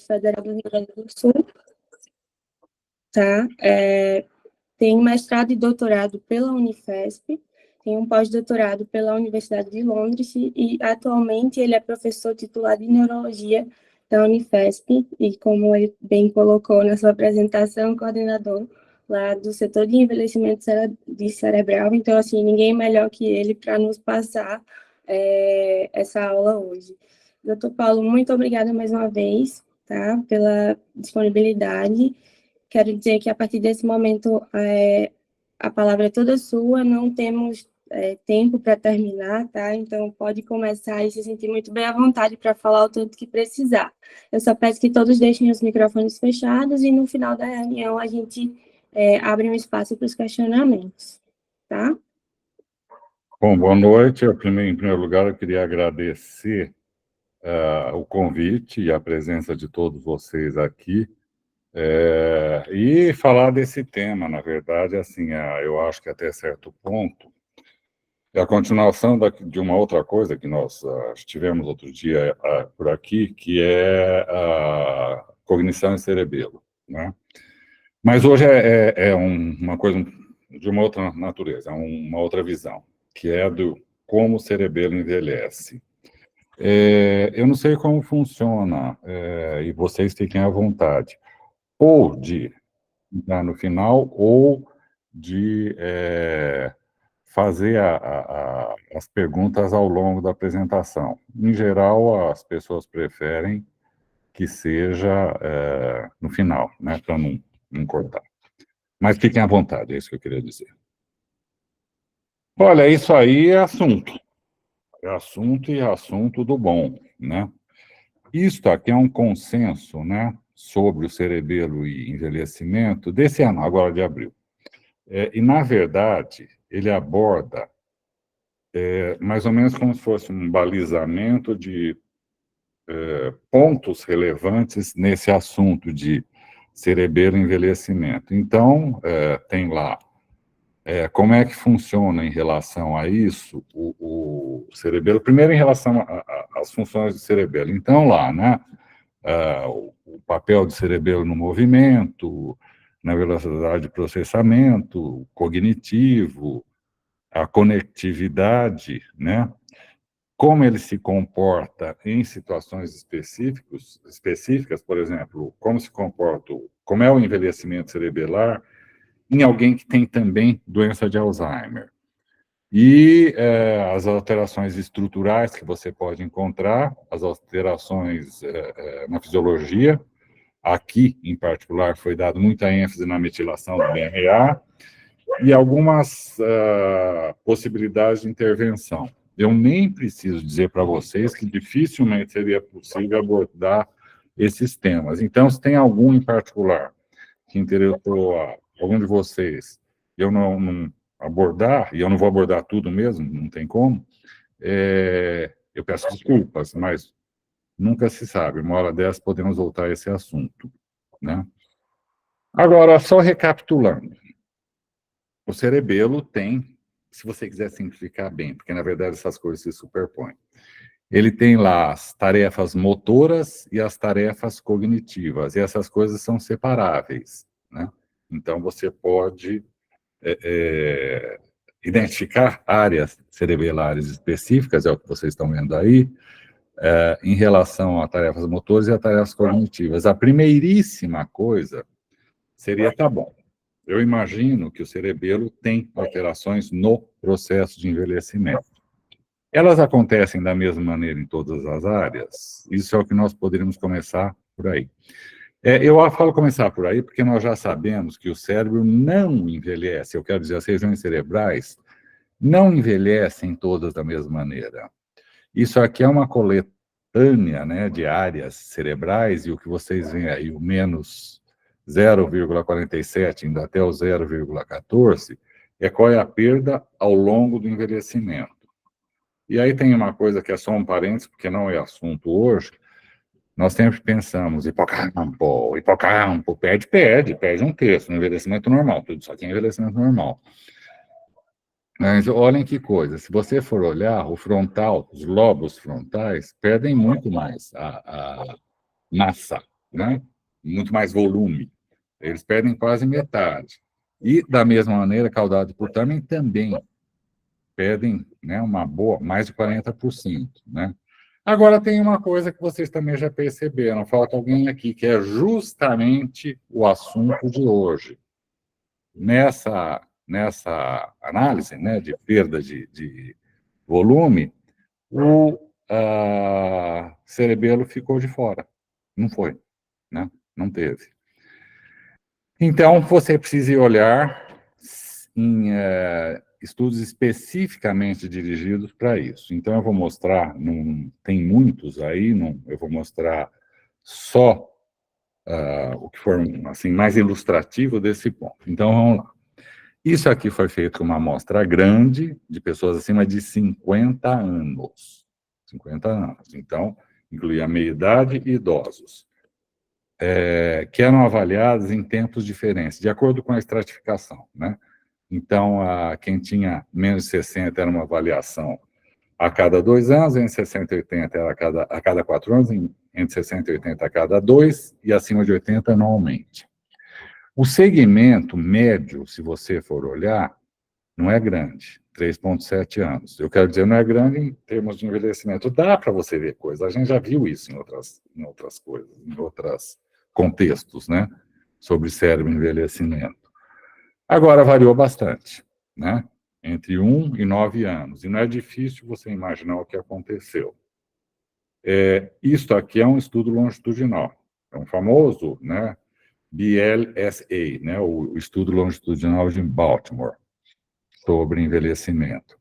Federal do Rio Grande do Sul, tá? Tem mestrado e doutorado pela Unifesp, tem um pós-doutorado pela Universidade de Londres e atualmente ele é professor titular de Neurologia da Unifesp e, como ele bem colocou na sua apresentação, coordenador lá do setor de envelhecimento cerebral. Então, assim, ninguém melhor que ele para nos passar essa aula hoje. Doutor Paulo, muito obrigada mais uma vez, tá, pela disponibilidade. Quero dizer que, a partir desse momento, a palavra é toda sua, não temos tempo para terminar, tá? Então, pode começar e se sentir muito bem à vontade para falar o tanto que precisar. Eu só peço que todos deixem os microfones fechados e, no final da reunião, a gente abre um espaço para os questionamentos, tá? Bom, boa noite. Em primeiro lugar, eu queria agradecer o convite e a presença de todos vocês aqui. E falar desse tema, na verdade, assim, eu acho que até certo ponto, é a continuação de uma outra coisa que nós tivemos outro dia por aqui, que é a cognição em cerebelo, né? Mas hoje uma coisa de uma outra natureza, uma outra visão, que é do como o cerebelo envelhece. Eu não sei como funciona, e vocês fiquem à vontade, ou de entrar no final, ou de fazer as perguntas ao longo da apresentação. Em geral, as pessoas preferem que seja no final, né, para não cortar. Mas fiquem à vontade, é isso que eu queria dizer. Olha, isso aí é assunto. É assunto e assunto do bom, né? Isto aqui é um consenso, né, sobre o cerebelo e envelhecimento desse ano, agora de abril. E, na verdade, ele aborda mais ou menos como se fosse um balizamento de pontos relevantes nesse assunto de cerebelo e envelhecimento. Então, tem lá como é que funciona em relação a isso o cerebelo, primeiro em relação às funções do cerebelo. Então, lá, né, o papel do cerebelo no movimento, na velocidade de processamento, cognitivo, a conectividade, né, como ele se comporta em situações específicas, por exemplo, como é o envelhecimento cerebelar em alguém que tem também doença de Alzheimer. E as alterações estruturais que você pode encontrar, as alterações na fisiologia. Aqui, em particular, foi dado muita ênfase na metilação do DNA e algumas possibilidades de intervenção. Eu nem preciso dizer para vocês que dificilmente seria possível abordar esses temas. Então, se tem algum em particular que interessou a algum de vocês, eu não abordar, e eu não vou abordar tudo mesmo, não tem como, eu peço desculpas, mas nunca se sabe, uma hora dessa podemos voltar a esse assunto, né? Agora, só recapitulando, o cerebelo tem, se você quiser simplificar bem, porque na verdade essas coisas se superpõem, ele tem lá as tarefas motoras e as tarefas cognitivas, e essas coisas são separáveis, né? Então, você pode identificar áreas cerebelares específicas, é o que vocês estão vendo aí, em relação a tarefas motoras e a tarefas cognitivas. A primeiríssima coisa seria, tá bom, eu imagino que o cerebelo tem alterações no processo de envelhecimento. Elas acontecem da mesma maneira em todas as áreas? Isso é o que nós poderíamos começar por aí. Eu falo começar por aí porque nós já sabemos que o cérebro não envelhece, eu quero dizer, as regiões cerebrais não envelhecem todas da mesma maneira. Isso aqui é uma coletânea, né, de áreas cerebrais, e o que vocês veem aí, o menos 0,47, indo até o 0,14, qual é a perda ao longo do envelhecimento. E aí tem uma coisa que é só um parênteses, porque não é assunto hoje. Nós sempre pensamos, hipocampo, perde um terço no envelhecimento normal, tudo isso aqui é envelhecimento normal. Mas olhem que coisa, se você for olhar, o frontal, os lobos frontais, perdem muito mais a massa né? Muito mais volume. Eles perdem quase metade. E, da mesma maneira, caudado por Thurman também perdem, né, uma boa, mais de 40%, né? Agora, tem uma coisa que vocês também já perceberam, falta alguém aqui, que é justamente o assunto de hoje. Nessa análise, né, de perda de volume, o cerebelo ficou de fora. Não foi, né? Não teve. Então, você precisa olhar em estudos especificamente dirigidos para isso. Então, eu vou mostrar, tem muitos aí, eu vou mostrar só o que for assim, mais ilustrativo desse ponto. Então, vamos lá. Isso aqui foi feito com uma amostra grande de pessoas acima de 50 anos. 50 anos. Então, incluía meia-idade e idosos. Que eram avaliados em tempos diferentes, de acordo com a estratificação, né? Então, quem tinha menos de 60 era uma avaliação a cada 2 anos, entre 60 e 80 era a cada 4 anos, entre 60 e 80 a cada 2, e acima de 80 anualmente. O segmento médio, se você for olhar, não é grande, 3,7 anos. Eu quero dizer, não é grande em termos de envelhecimento. Dá para você ver coisas, a gente já viu isso em outras coisas, em outros contextos, né? Sobre cérebro e envelhecimento. Agora, variou bastante, né? Entre 1 e 9 anos. E não é difícil você imaginar o que aconteceu. Isto aqui é um estudo longitudinal. É um famoso, né? BLSA, né? O estudo longitudinal de Baltimore, sobre envelhecimento.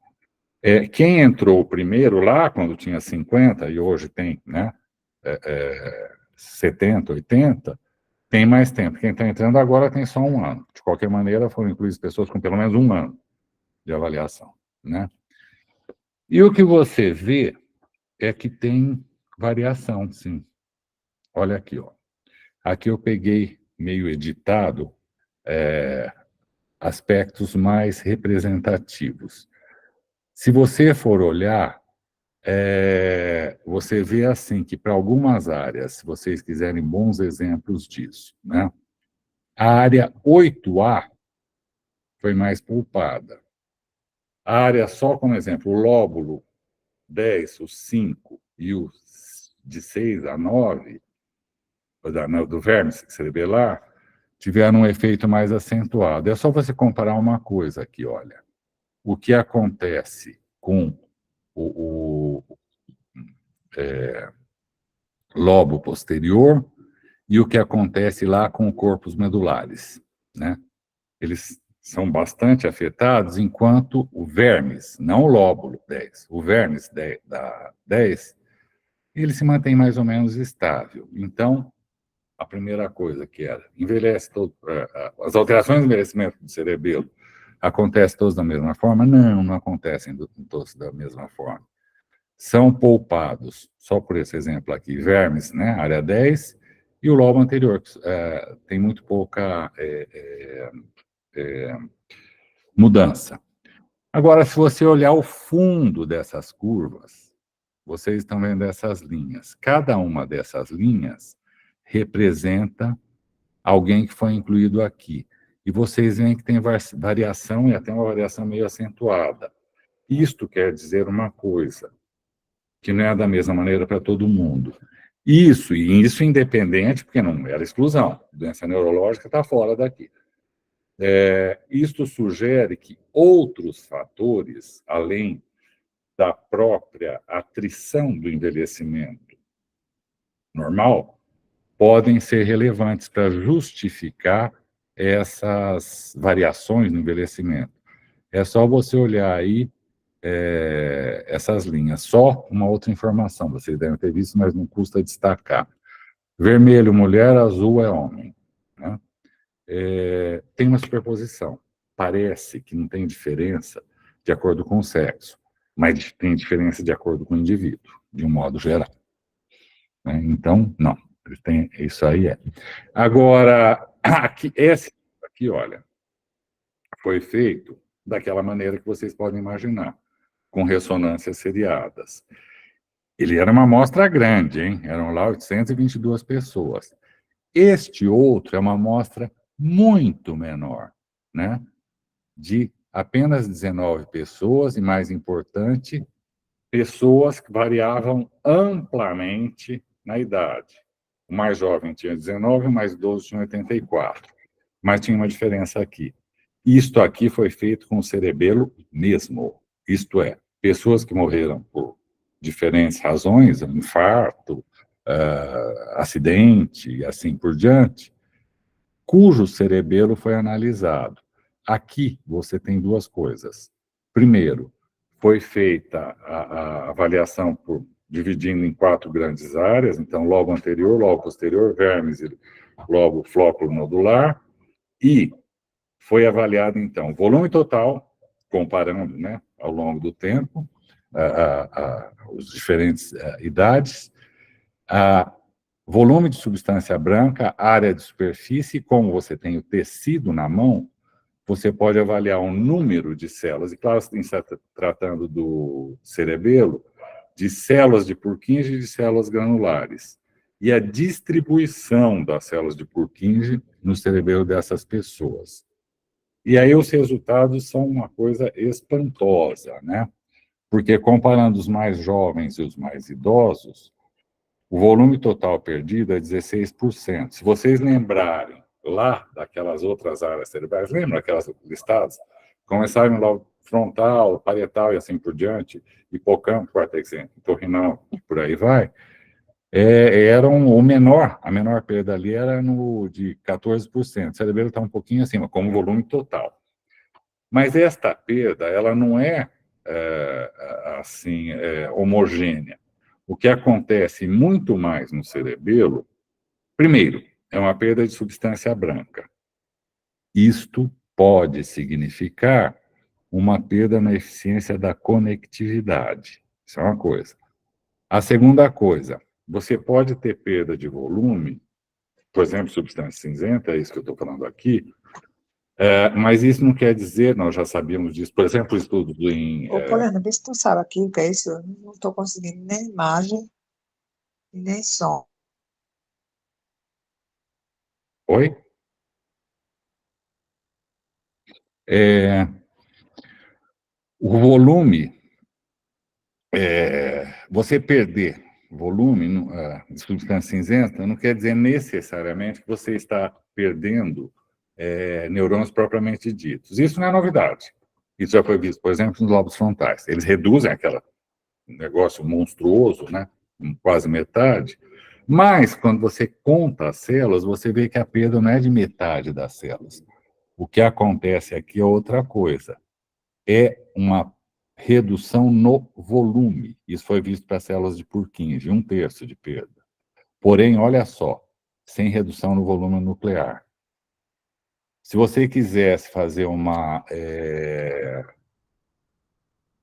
Quem entrou primeiro lá, quando tinha 50, e hoje tem, né? 70, 80, tem mais tempo. Quem está entrando agora tem só 1 ano. De qualquer maneira, foram incluídas pessoas com pelo menos 1 ano de avaliação, né? E o que você vê é que tem variação, sim. Olha aqui, ó. Aqui eu peguei, meio editado, aspectos mais representativos. Se você for olhar, você vê assim que para algumas áreas, se vocês quiserem bons exemplos disso, né? A área 8A foi mais poupada. A área, só como exemplo, o lóbulo 10, o 5 e o de 6 a 9, do verme cerebelar, tiveram um efeito mais acentuado. É só você comparar uma coisa aqui, olha. O que acontece com o lobo posterior e o que acontece lá com corpos medulares, né? Eles são bastante afetados, enquanto o vermes, não o lóbulo 10, o vermes da 10, ele se mantém mais ou menos estável. Então, a primeira coisa que era, envelhece todo, as alterações de envelhecimento do cerebelo acontecem todas da mesma forma? Não acontecem todas da mesma forma. São poupados, só por esse exemplo aqui, vermes, né, área 10, e o lobo anterior, que tem muito pouca mudança. Agora, se você olhar o fundo dessas curvas, vocês estão vendo essas linhas. Cada uma dessas linhas representa alguém que foi incluído aqui. E vocês veem que tem variação, e até uma variação meio acentuada. Isto quer dizer uma coisa, que não é da mesma maneira para todo mundo. Isso independente, porque não era exclusão. A doença neurológica está fora daqui. Isto sugere que outros fatores, além da própria atrição do envelhecimento normal, podem ser relevantes para justificar essas variações no envelhecimento. É só você olhar aí essas linhas. Só uma outra informação, vocês devem ter visto, mas não custa destacar. Vermelho, mulher, azul é homem, né? Tem uma superposição. Parece que não tem diferença de acordo com o sexo, mas tem diferença de acordo com o indivíduo, de um modo geral. Né? Então, não. Isso aí é. Agora, esse aqui, olha, foi feito daquela maneira que vocês podem imaginar, com ressonâncias seriadas. Ele era uma amostra grande, hein? Eram lá 822 pessoas. Este outro é uma amostra muito menor, né? De apenas 19 pessoas, e mais importante, pessoas que variavam amplamente na idade. O mais jovem tinha 19, o mais idoso tinha 84. Mas tinha uma diferença aqui. Isto aqui foi feito com o cerebelo mesmo. Isto é, pessoas que morreram por diferentes razões, infarto, acidente e assim por diante, cujo cerebelo foi analisado. Aqui você tem duas coisas. Primeiro, foi feita a avaliação dividindo em 4 grandes áreas, então lobo anterior, lobo posterior, vermes e lobo flóculo nodular, e foi avaliado, então, o volume total, comparando, né, ao longo do tempo, os diferentes idades, volume de substância branca, área de superfície, como você tem o tecido na mão, você pode avaliar um número de células, e claro, você está tratando do cerebelo, de células de Purkinje e de células granulares, e a distribuição das células de Purkinje no cerebelo dessas pessoas. E aí os resultados são uma coisa espantosa, né? Porque comparando os mais jovens e os mais idosos, o volume total perdido é 16%. Se vocês lembrarem lá daquelas outras áreas cerebrais, lembram aquelas listadas? Começaram lá o frontal, parietal e assim por diante, hipocampo, córtex entorrinal, e por aí vai, a menor perda ali era de 14%. O cerebelo está um pouquinho acima, como volume total. Mas esta perda, ela não é, assim, homogênea. O que acontece muito mais no cerebelo, primeiro, é uma perda de substância branca. Isto pode significar uma perda na eficiência da conectividade. Isso é uma coisa. A segunda coisa, você pode ter perda de volume, por exemplo, substância cinzenta, é isso que eu estou falando aqui, mas isso não quer dizer, nós já sabíamos disso, por exemplo, estudos em... Ô, Poliana, vê se tu sabe aqui o que é isso. Eu não estou conseguindo nem imagem e nem som. Oi? O volume, você perder volume de substância cinzenta não quer dizer necessariamente que você está perdendo neurônios propriamente ditos. Isso não é novidade. Isso já foi visto, por exemplo, nos lobos frontais. Eles reduzem aquele negócio monstruoso, né? Quase metade. Mas, quando você conta as células, você vê que a perda não é de metade das células. O que acontece aqui é outra coisa. É uma redução no volume. Isso foi visto para células de Purkinje, 1/3 de perda. Porém, olha só, sem redução no volume nuclear. Se você quisesse fazer uma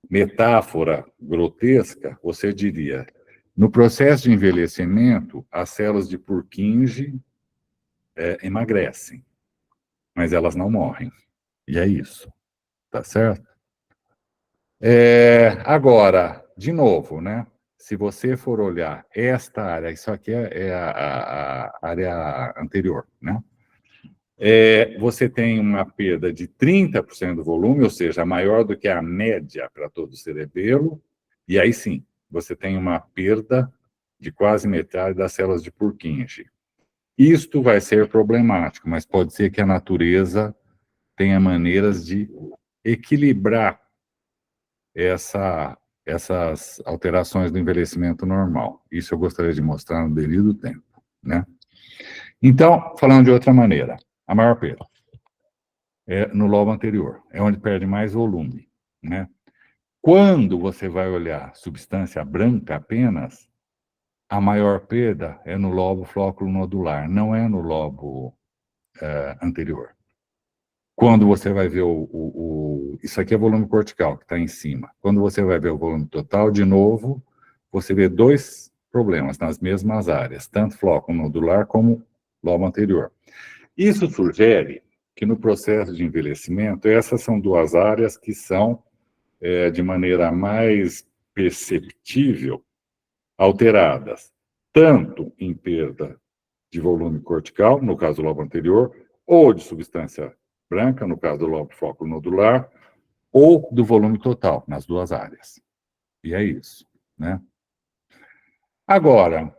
metáfora grotesca, você diria, no processo de envelhecimento, as células de Purkinje emagrecem, mas elas não morrem. E é isso, tá certo? Agora, de novo, né? Se você for olhar esta área, isso aqui é a área anterior, né? Você tem uma perda de 30% do volume, ou seja, maior do que a média para todo o cerebelo, e aí sim, você tem uma perda de quase metade das células de Purkinje. Isto vai ser problemático, mas pode ser que a natureza tenha maneiras de equilibrar essas alterações do envelhecimento normal. Isso eu gostaria de mostrar no devido tempo, né? Então, falando de outra maneira, a maior perda é no lobo anterior, é onde perde mais volume, né? Quando você vai olhar substância branca apenas, a maior perda é no lobo flóculo nodular, não é no lobo anterior. Quando você vai ver isso aqui é volume cortical, que está em cima. Quando você vai ver o volume total, de novo, você vê 2 problemas nas mesmas áreas, tanto flóculo nodular como lobo anterior. Isso sugere que no processo de envelhecimento, essas são 2 áreas que são, de maneira mais perceptível, alteradas, tanto em perda de volume cortical, no caso do lobo anterior, ou de substância branca, no caso do lobo foco nodular, ou do volume total, nas duas áreas. E é isso, né? Agora,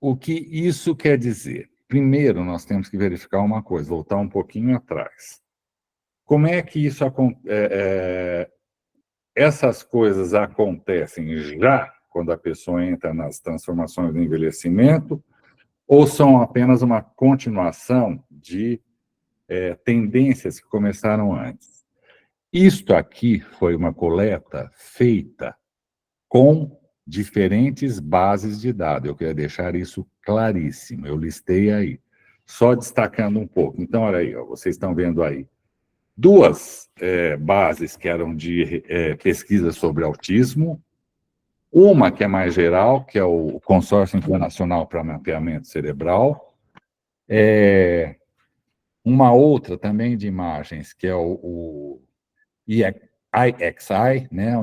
o que isso quer dizer? Primeiro, nós temos que verificar uma coisa, voltar um pouquinho atrás. Como é que isso essas coisas acontecem já quando a pessoa entra nas transformações do envelhecimento, ou são apenas uma continuação de tendências que começaram antes? Isto aqui foi uma coleta feita com diferentes bases de dados. Eu queria deixar isso claríssimo. Eu listei aí, só destacando um pouco. Então, olha aí, ó, vocês estão vendo aí duas bases que eram de pesquisa sobre autismo, uma que é mais geral, que é o Consórcio Internacional para Mapeamento Cerebral, uma outra também de imagens, que é o IXI, né,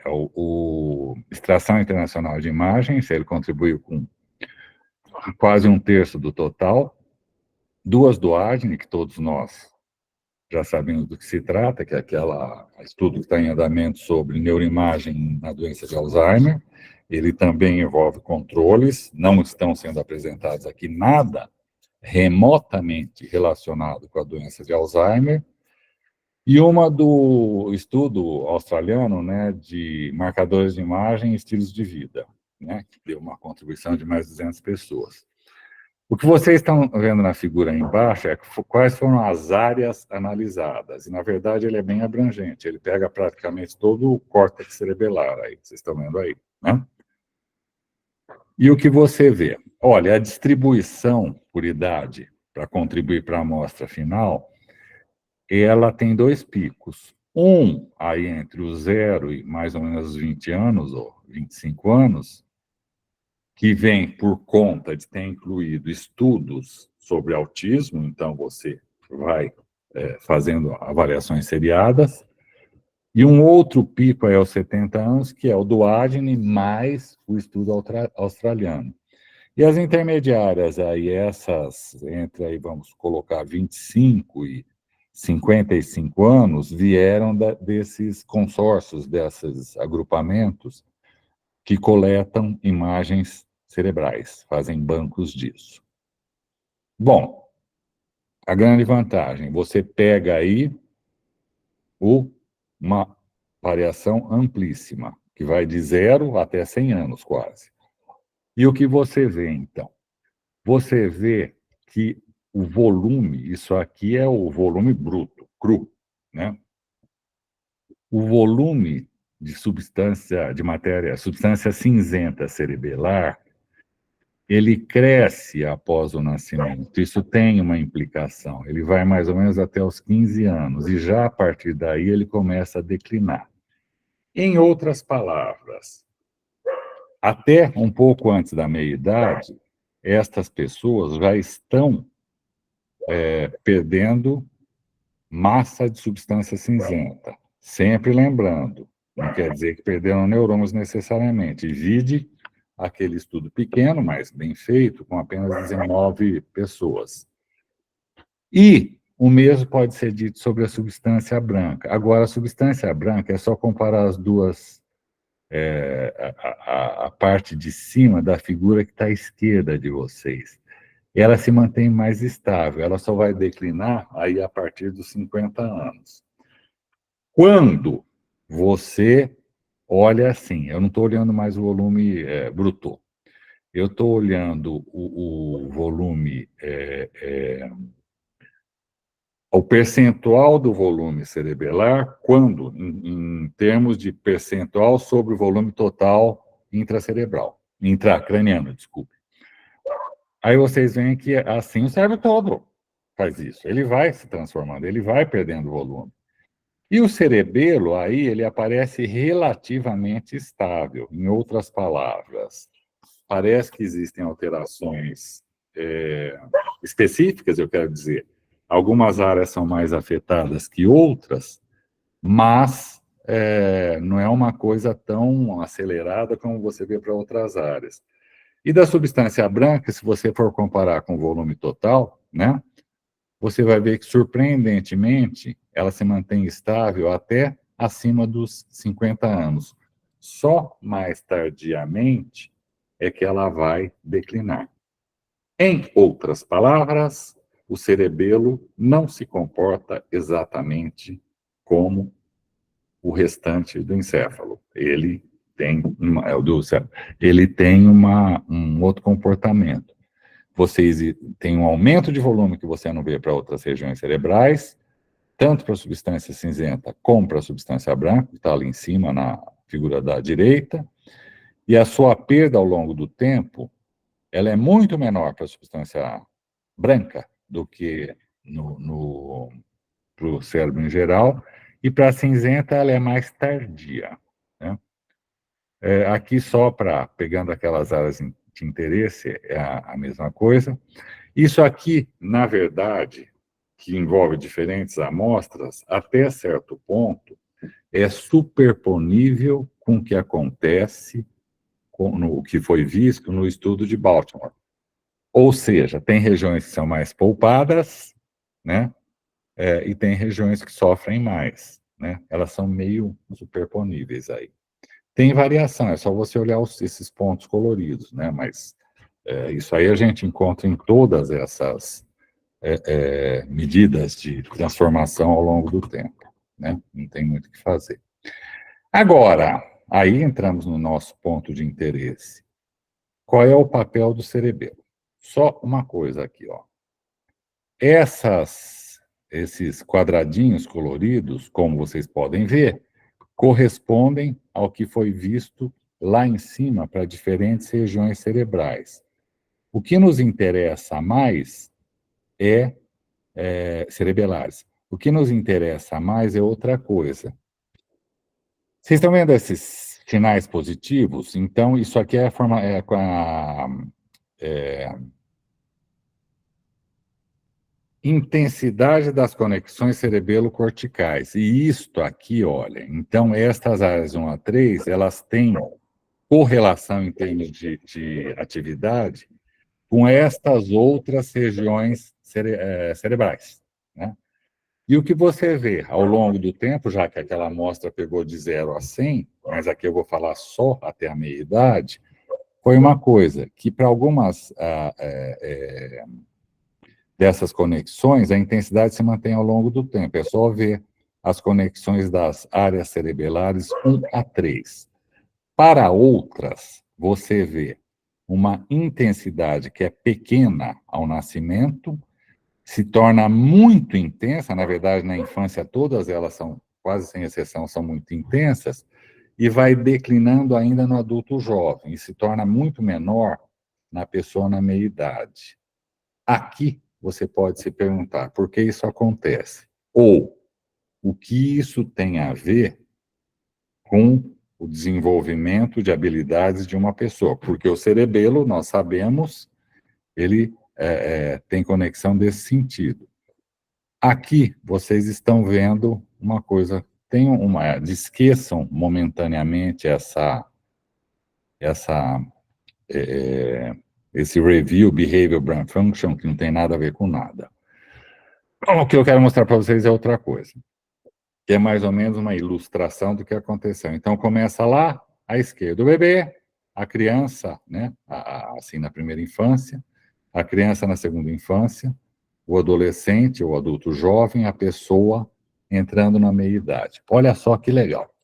o Extração Internacional de Imagens, ele contribuiu com quase 1/3 do total, duas do ADNI, que todos nós já sabemos do que se trata, que é aquele estudo que está em andamento sobre neuroimagem na doença de Alzheimer. Ele também envolve controles, não estão sendo apresentados aqui nada remotamente relacionado com a doença de Alzheimer. E uma do estudo australiano, né, de marcadores de imagem e estilos de vida, né, que deu uma contribuição de mais de 200 pessoas. O que vocês estão vendo na figura aí embaixo é quais foram as áreas analisadas. E, na verdade, ele é bem abrangente. Ele pega praticamente todo o córtex cerebelar aí, vocês estão vendo aí, né? E o que você vê? Olha, a distribuição por idade, para contribuir para a amostra final, ela tem dois picos. Um aí entre os 0 e mais ou menos os 20 anos, ou 25 anos, que vem por conta de ter incluído estudos sobre autismo, então você vai fazendo avaliações seriadas, e um outro pico aí aos 70 anos, que é o do ADNI, mais o estudo australiano. E as intermediárias aí, essas, entre aí, vamos colocar 25 e 55 anos, vieram desses consórcios, desses agrupamentos, que coletam imagens cerebrais, fazem bancos disso. Bom, a grande vantagem, você pega aí uma variação amplíssima, que vai de 0 até 100 anos, quase. E o que você vê, então? Você vê que o volume, isso aqui é o volume bruto, cru, né? O volume de substância, de matéria, substância cinzenta cerebelar, ele cresce após o nascimento. Isso tem uma implicação. Ele vai mais ou menos até os 15 anos, e já a partir daí ele começa a declinar. Em outras palavras, até um pouco antes da meia-idade, estas pessoas já estão perdendo massa de substância cinzenta. Sempre lembrando, não quer dizer que perderam neurônios necessariamente. Vide aquele estudo pequeno, mas bem feito, com apenas 19 pessoas. E o mesmo pode ser dito sobre a substância branca. Agora, a substância branca é só comparar as duas, a parte de cima da figura que está à esquerda de vocês. Ela se mantém mais estável, ela só vai declinar aí a partir dos 50 anos. Quando você olha assim, eu não estou olhando mais o volume bruto, eu estou olhando o volume, o percentual do volume cerebelar, quando, em termos de percentual sobre o volume total intracerebral, intracraniano, desculpe. Aí vocês veem que assim o cérebro todo faz isso. Ele vai se transformando, ele vai perdendo volume. E o cerebelo, aí, ele aparece relativamente estável. Em outras palavras, parece que existem alterações específicas, eu quero dizer. Algumas áreas são mais afetadas que outras, mas não é uma coisa tão acelerada como você vê para outras áreas. E da substância branca, se você for comparar com o volume total, né, você vai ver que, surpreendentemente, ela se mantém estável até acima dos 50 anos. Só mais tardiamente é que ela vai declinar. Em outras palavras, o cerebelo não se comporta exatamente como o restante do encéfalo. Ele tem um outro comportamento. Tem um aumento de volume que você não vê para outras regiões cerebrais, tanto para a substância cinzenta como para a substância branca, que está ali em cima na figura da direita, e a sua perda ao longo do tempo, ela é muito menor para a substância branca do que para o cérebro em geral, e para a cinzenta ela é mais tardia, né? Aqui só para, pegando aquelas áreas de interesse, é a mesma coisa. Isso aqui, na verdade, que envolve diferentes amostras, até certo ponto, é superponível com o que acontece, com o que foi visto no estudo de Baltimore. Ou seja, tem regiões que são mais poupadas, né? E tem regiões que sofrem mais, né? Elas são meio superponíveis aí. Tem variação, é só você olhar esses pontos coloridos, né? Mas isso aí a gente encontra em todas essas medidas de transformação ao longo do tempo, né? Não tem muito o que fazer. Agora, aí entramos no nosso ponto de interesse. Qual é o papel do cerebelo? Só uma coisa aqui, ó. Esses quadradinhos coloridos, como vocês podem ver, correspondem ao que foi visto lá em cima para diferentes regiões cerebrais. O que nos interessa mais cerebelares. O que nos interessa mais é outra coisa. Vocês estão vendo esses sinais positivos? Então, isso aqui é a intensidade das conexões cerebelo-corticais. E isto aqui, olha, então estas áreas 1 a 3, elas têm correlação em termos de atividade com estas outras regiões cerebrais, né? E o que você vê ao longo do tempo, já que aquela amostra pegou de 0 a 100, mas aqui eu vou falar só até a meia-idade, foi uma coisa que, para algumas dessas conexões, a intensidade se mantém ao longo do tempo. É só ver as conexões das áreas cerebelares 1 a 3. Para outras, você vê uma intensidade que é pequena ao nascimento, se torna muito intensa, na verdade, na infância todas elas são, quase sem exceção, são muito intensas, e vai declinando ainda no adulto jovem, e se torna muito menor na pessoa na meia-idade. Aqui você pode se perguntar por que isso acontece, ou o que isso tem a ver com o desenvolvimento de habilidades de uma pessoa, porque o cerebelo, nós sabemos, ele tem conexão desse sentido. Aqui vocês estão vendo uma coisa, esqueçam momentaneamente esse review Behavior Brain Function, que não tem nada a ver com nada. O que eu quero mostrar para vocês é outra coisa, que é mais ou menos uma ilustração do que aconteceu. Então, começa lá à esquerda o bebê, a criança, né, assim, na primeira infância, a criança na segunda infância, o adolescente, o adulto jovem, a pessoa entrando na meia-idade. Olha só que legal.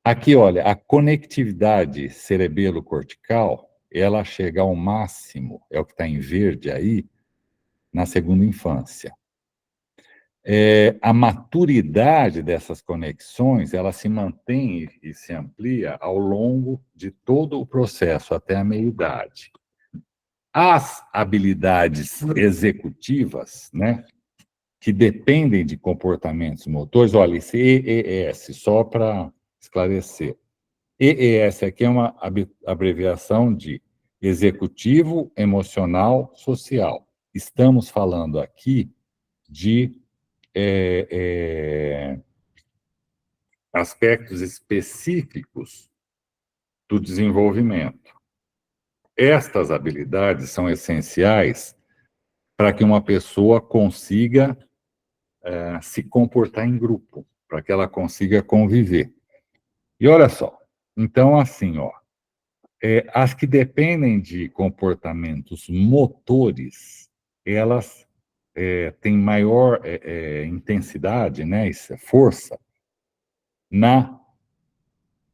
Aqui, olha, a conectividade cerebelo-cortical, ela chega ao máximo, é o que está em verde aí, na segunda infância. A maturidade dessas conexões, ela se mantém e se amplia ao longo de todo o processo, até a meia-idade. As habilidades executivas, né, que dependem de comportamentos motores, olha, esse EES, só para esclarecer. EES aqui é uma abreviação de Executivo Emocional Social. Estamos falando aqui de aspectos específicos do desenvolvimento. estas habilidades são essenciais para que uma pessoa consiga se comportar em grupo, para que ela consiga conviver. E olha só, então assim, ó, as que dependem de comportamentos motores, elas têm maior intensidade, né, força, na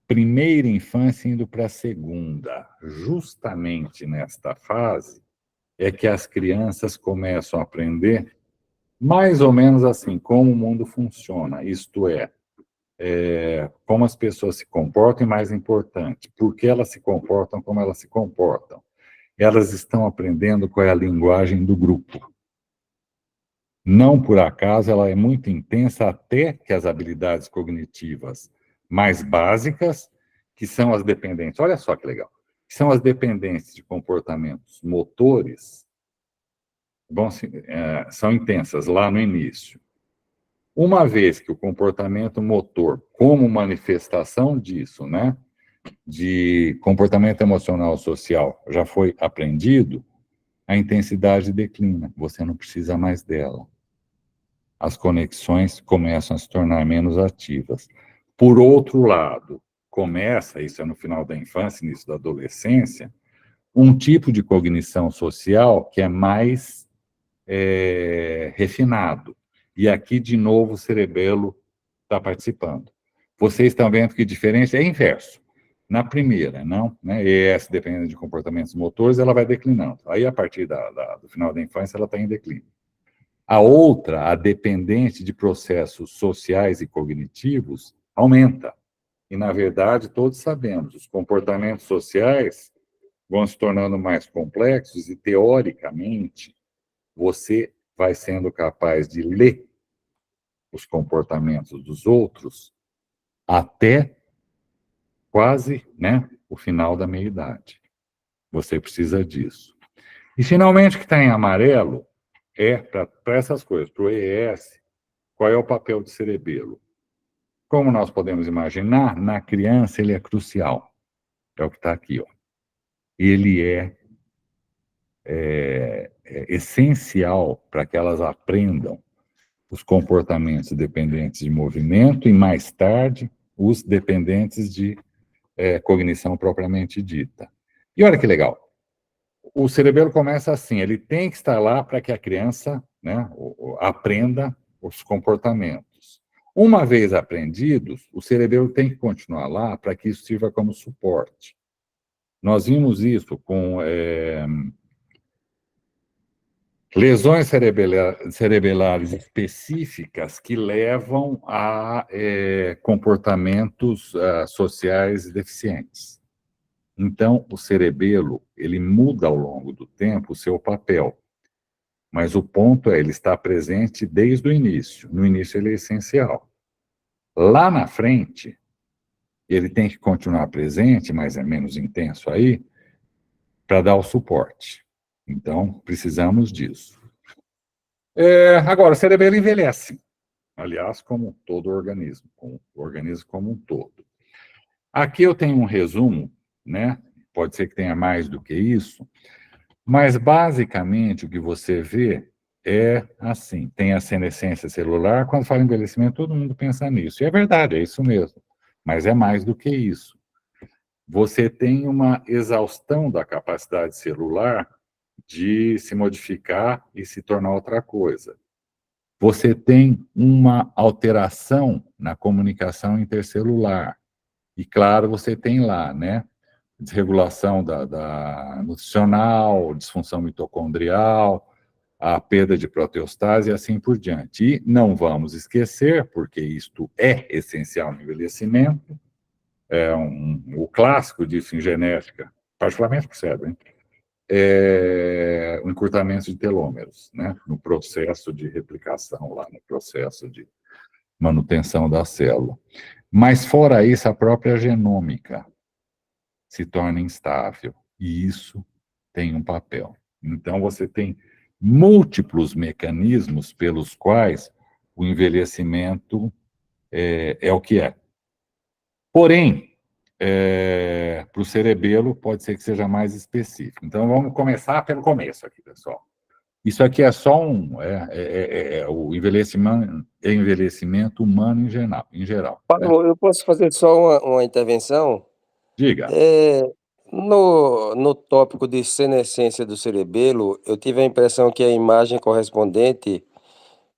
primeira infância indo para a segunda. Justamente nesta fase é que as crianças começam a aprender mais ou menos assim, como o mundo funciona, isto é, como as pessoas se comportam e, mais importante, por que elas se comportam como elas se comportam. Elas estão aprendendo qual é a linguagem do grupo. Não por acaso, ela é muito intensa até que as habilidades cognitivas mais básicas, que são as dependentes, olha só que legal, que são as dependentes de comportamentos motores, são intensas lá no início. Uma vez que o comportamento motor, como manifestação disso, né, de comportamento emocional social, já foi aprendido, a intensidade declina, você não precisa mais dela. As conexões começam a se tornar menos ativas. Por outro lado, começa, isso é no final da infância, início da adolescência, um tipo de cognição social que é mais refinado. E aqui, de novo, o cerebelo está participando. Vocês estão vendo que a diferença é inverso. Na primeira, não, né? ES, dependendo de comportamentos motores, ela vai declinando. Aí, a partir do final da infância, ela está em declínio. A outra, a dependente de processos sociais e cognitivos, aumenta. E, na verdade, todos sabemos, os comportamentos sociais vão se tornando mais complexos e, teoricamente, você vai sendo capaz de ler os comportamentos dos outros até quase, né, o final da meia-idade. Você precisa disso. E, finalmente, o que está em amarelo para essas coisas, para o EES, qual é o papel do cerebelo? Como nós podemos imaginar, na criança ele é crucial. É o que está aqui, ó. Ele é essencial para que elas aprendam os comportamentos dependentes de movimento e, mais tarde, os dependentes de cognição propriamente dita. E olha que legal. O cerebelo começa assim, ele tem que estar lá para que a criança, né, aprenda os comportamentos. Uma vez aprendidos, o cerebelo tem que continuar lá para que isso sirva como suporte. Nós vimos isso com lesões cerebelares específicas que levam a comportamentos sociais deficientes. Então, o cerebelo, ele muda ao longo do tempo o seu papel. Mas o ponto é, ele está presente desde o início. No início ele é essencial. Lá na frente, ele tem que continuar presente, mas é menos intenso aí, para dar o suporte. Então, precisamos disso. Agora, o cerebelo envelhece. Aliás, como todo organismo, o organismo como um todo. Aqui eu tenho um resumo, né? Pode ser que tenha mais do que isso, mas basicamente o que você vê é assim, tem a senescência celular, quando fala em envelhecimento, todo mundo pensa nisso. E é verdade, é isso mesmo. Mas é mais do que isso. Você tem uma exaustão da capacidade celular de se modificar e se tornar outra coisa. Você tem uma alteração na comunicação intercelular. E, claro, você tem lá, né? Desregulação da nutricional, disfunção mitocondrial, a perda de proteostase e assim por diante. E não vamos esquecer, porque isto é essencial no envelhecimento, o clássico disso em genética, particularmente para o cérebro, hein? O encurtamento de telômeros, né? No processo de replicação, lá no processo de manutenção da célula. Mas, fora isso, a própria genômica se torna instável, e isso tem um papel. Então, você tem múltiplos mecanismos pelos quais o envelhecimento é o que é. Porém, Para o cerebelo, pode ser que seja mais específico. Então, vamos começar pelo começo aqui, pessoal. Isso aqui é só o envelhecimento humano em geral. Né? Paulo, eu posso fazer só uma intervenção? Diga. No tópico de senescência do cerebelo, eu tive a impressão que a imagem correspondente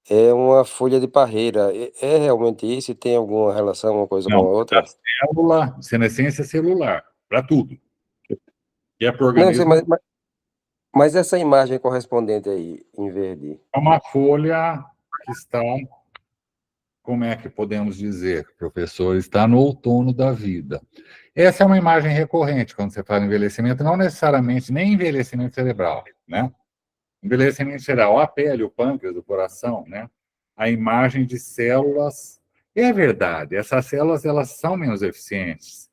é uma folha de parreira. É realmente isso? E tem alguma relação uma coisa com a outra? A célula, senescência celular, para tudo. E é para o Não, eu sei, organismo. mas essa imagem correspondente aí, em verde? É uma folha que está, como é que podemos dizer, professor, está no outono da vida. Essa é uma imagem recorrente quando você fala em envelhecimento, não necessariamente nem envelhecimento cerebral, né? Envelhecimento cerebral, a pele, o pâncreas, o coração, né? A imagem de células. E é verdade, essas células elas são menos eficientes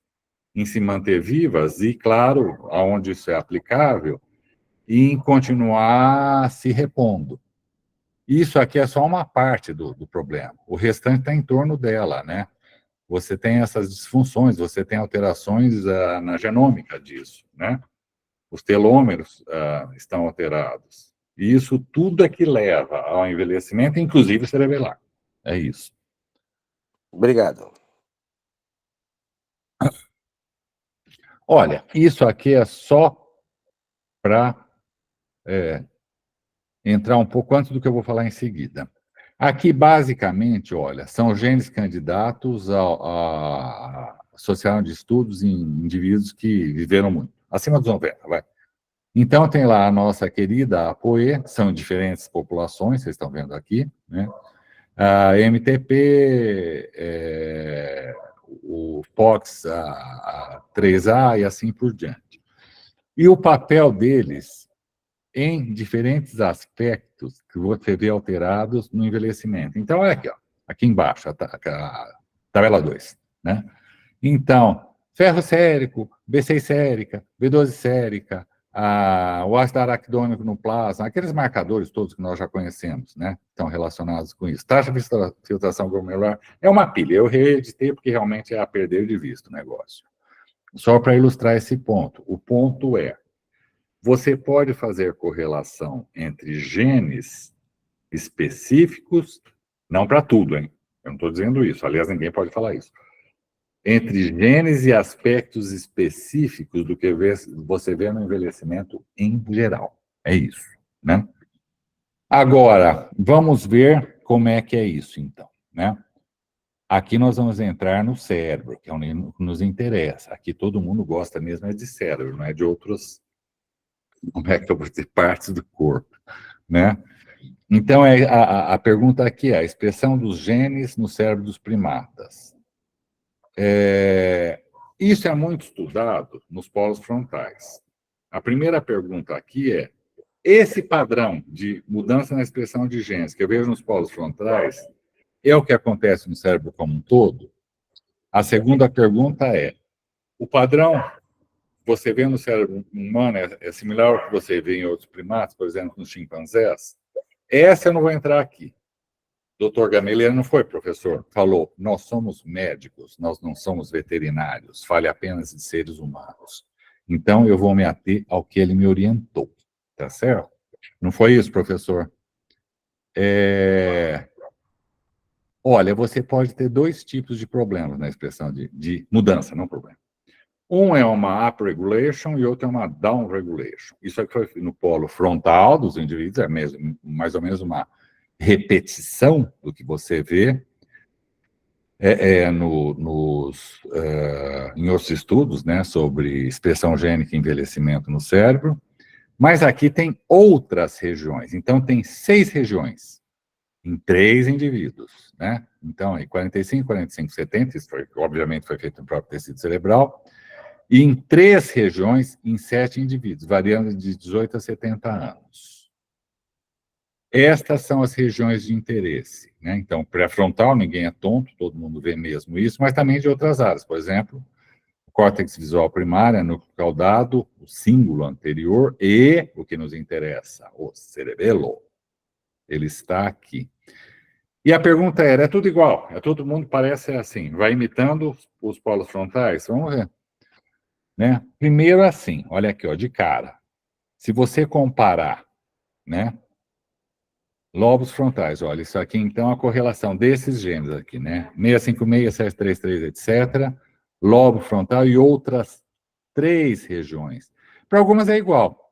em se manter vivas e, claro, aonde isso é aplicável, em continuar se repondo. Isso aqui é só uma parte do problema. O restante está em torno dela, né? Você tem essas disfunções, você tem alterações na genômica disso, né? Os telômeros estão alterados. E isso tudo é que leva ao envelhecimento, inclusive cerebelar. É isso. Obrigado. Olha, isso aqui é só para entrar um pouco antes do que eu vou falar em seguida. Aqui, basicamente, olha, são genes candidatos a associação de estudos em indivíduos que viveram muito, acima dos 90, vai. Então, tem lá a nossa querida APOE, são diferentes populações, vocês estão vendo aqui, né? A MTP, o POX, a 3A e assim por diante. E o papel deles em diferentes aspectos que você vê alterados no envelhecimento. Então, olha aqui, ó, aqui embaixo, a tabela 2, né? Então, ferro sérico, B6 sérica, B12 sérica, o ácido araquidônico no plasma, aqueles marcadores todos que nós já conhecemos, né? Estão relacionados com isso. Taxa de filtração glomerular é uma pilha. Eu reeditei porque realmente é a perder de vista o negócio. Só para ilustrar esse ponto. O ponto é, você pode fazer correlação entre genes específicos, não para tudo, hein? Eu não estou dizendo isso, aliás, ninguém pode falar isso. Entre genes e aspectos específicos do que você vê no envelhecimento em geral. É isso, né? Agora, vamos ver como é que é isso, então, né? Aqui nós vamos entrar no cérebro, que é onde nos interessa. Aqui todo mundo gosta mesmo de cérebro, não é de outros, como é que eu vou dizer, partes do corpo, né? Então, a pergunta aqui é a expressão dos genes no cérebro dos primatas. Isso é muito estudado nos polos frontais. A primeira pergunta aqui é, esse padrão de mudança na expressão de genes que eu vejo nos polos frontais é o que acontece no cérebro como um todo? A segunda pergunta é, o padrão que você vê no cérebro humano é similar ao que você vê em outros primatas, por exemplo, nos chimpanzés? Essa eu não vou entrar aqui. Doutor Gamelier não foi professor, falou, nós somos médicos, nós não somos veterinários, fale apenas de seres humanos. Então, eu vou me ater ao que ele me orientou, tá certo? Não foi isso, professor? Olha, você pode ter dois tipos de problemas na expressão de mudança, não problema. Um é uma upregulation e outro é uma downregulation. Isso aqui foi no polo frontal dos indivíduos, é mesmo, mais ou menos uma repetição do que você vê em outros estudos, né, sobre expressão gênica e envelhecimento no cérebro, mas aqui tem outras regiões. Então, tem 6 regiões em 3 indivíduos, né? Então, aí 45, 45, 70, isso obviamente foi feito no próprio tecido cerebral, e em 3 regiões em 7 indivíduos, variando de 18 a 70 anos. Estas são as regiões de interesse, né? Então, pré-frontal, ninguém é tonto, todo mundo vê mesmo isso, mas também de outras áreas. Por exemplo, o córtex visual primário, núcleo caudado, o cíngulo anterior e, o que nos interessa, o cerebelo. Ele está aqui. E a pergunta era, é tudo igual? Todo mundo parece assim, vai imitando os polos frontais? Vamos ver. né? Primeiro assim, olha aqui, ó, de cara. Se você comparar, né, lobos frontais, olha, isso aqui então é a correlação desses genes aqui, né? 656, 733, etc. Lobo frontal e outras 3 regiões. Para algumas é igual.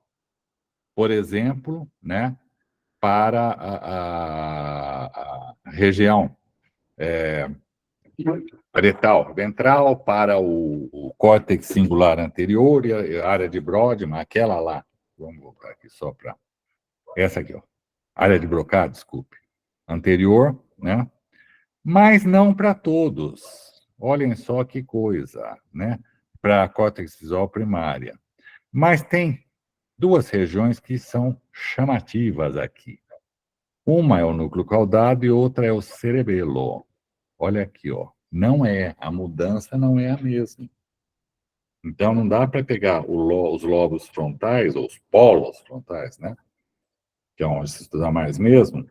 Por exemplo, né, para a região parietal, ventral, para o córtex singular anterior e a área de Brodmann, aquela lá. Vamos voltar aqui só para essa aqui, ó. Área de Broca, desculpe. Anterior, né? Mas não para todos. Olhem só que coisa, né? Para a córtex visual primária. Mas tem 2 regiões que são chamativas aqui. Uma é o núcleo caudado e outra é o cerebelo. Olha aqui, ó. Não é, a mudança não é a mesma. Então, não dá para pegar os lobos frontais, ou os polos frontais, né? Que é onde se estuda mais mesmo,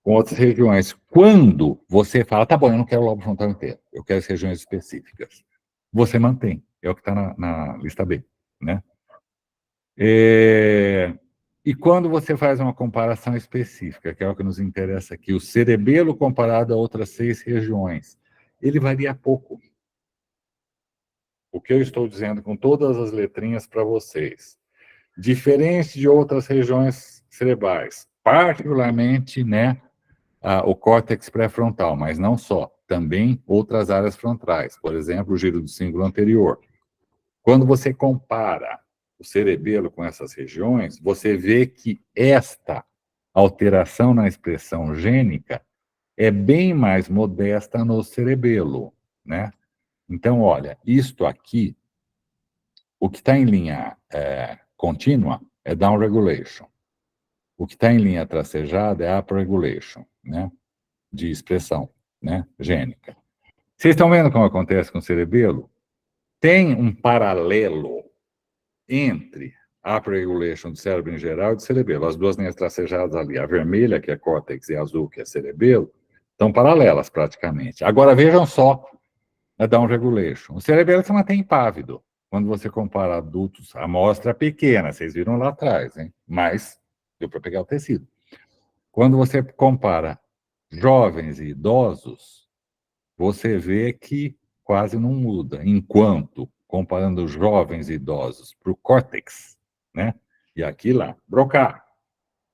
com outras regiões. Quando você fala, tá bom, eu não quero o lobo frontal inteiro, eu quero as regiões específicas. Você mantém, é o que está na lista B, né? E quando você faz uma comparação específica, que é o que nos interessa aqui, o cerebelo comparado a outras 6 regiões, ele varia pouco. O que eu estou dizendo com todas as letrinhas para vocês. Diferente de outras regiões cerebrais, particularmente, né, o córtex pré-frontal, mas não só, também outras áreas frontais, por exemplo, o giro do cíngulo anterior. Quando você compara o cerebelo com essas regiões, você vê que esta alteração na expressão gênica é bem mais modesta no cerebelo, né? Então, olha, isto aqui, o que está em linha contínua é down regulation. O que está em linha tracejada é up regulation, né? De expressão, né? Gênica. Vocês estão vendo como acontece com o cerebelo? Tem um paralelo entre a upregulation do cérebro em geral e do cerebelo. As 2 linhas tracejadas ali, a vermelha, que é córtex, e a azul, que é cerebelo, estão paralelas praticamente. Agora vejam só a downregulation. O cerebelo se mantém impávido. Quando você compara adultos, a amostra é pequena, vocês viram lá atrás, hein? Mas deu para pegar o tecido. Quando você compara jovens e idosos, você vê que quase não muda, enquanto, comparando jovens e idosos para o córtex, né? E aqui lá, Broca,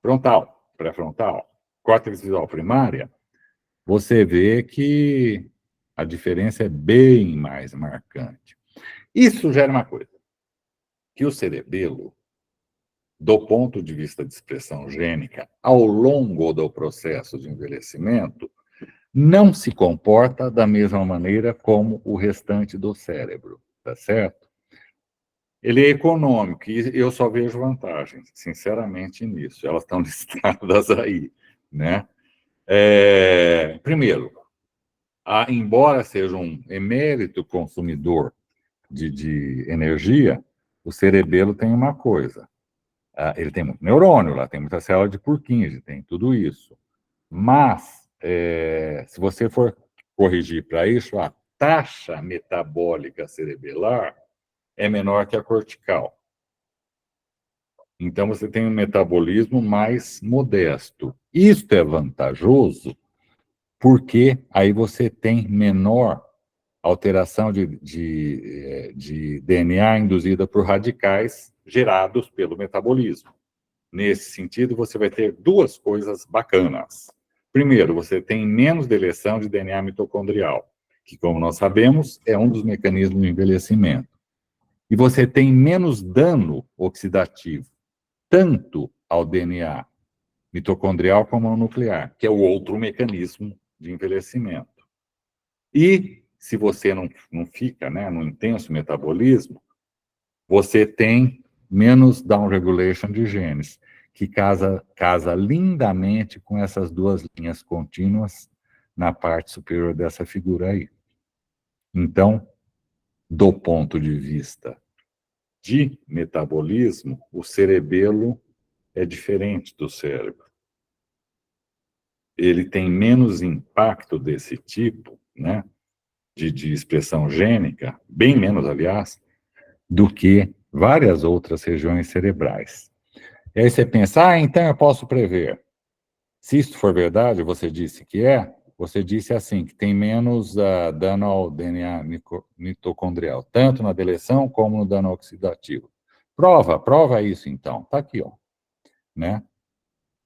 frontal, pré-frontal, córtex visual primária, você vê que a diferença é bem mais marcante. Isso sugere uma coisa, que o cerebelo, do ponto de vista de expressão gênica, ao longo do processo de envelhecimento, não se comporta da mesma maneira como o restante do cérebro, tá certo? Ele é econômico e eu só vejo vantagens, sinceramente, nisso. Elas estão listadas aí, né? Primeiro, embora seja um emérito consumidor de energia, o cerebelo tem uma coisa. Ele tem muito neurônio lá, tem muita célula de Purkinje, tem tudo isso. Mas, se você for corrigir para isso, a taxa metabólica cerebelar é menor que a cortical. Então, você tem um metabolismo mais modesto. Isto é vantajoso porque aí você tem menor alteração de DNA induzida por radicais gerados pelo metabolismo. Nesse sentido, você vai ter 2 coisas bacanas. Primeiro, você tem menos deleção de DNA mitocondrial, que, como nós sabemos, é um dos mecanismos de envelhecimento. E você tem menos dano oxidativo, tanto ao DNA mitocondrial como ao nuclear, que é o outro mecanismo de envelhecimento. E, se você não fica, né, no intenso metabolismo, você tem menos downregulation de genes, que casa lindamente com essas 2 linhas contínuas na parte superior dessa figura aí. Então, do ponto de vista de metabolismo, o cerebelo é diferente do cérebro. Ele tem menos impacto desse tipo, né, de expressão gênica, bem menos, aliás, do que várias outras regiões cerebrais. E aí você pensa, então eu posso prever. Se isso for verdade, você disse que você disse assim, que tem menos dano ao DNA mitocondrial, tanto na deleção como no dano oxidativo. Prova isso então. Tá aqui, ó, né?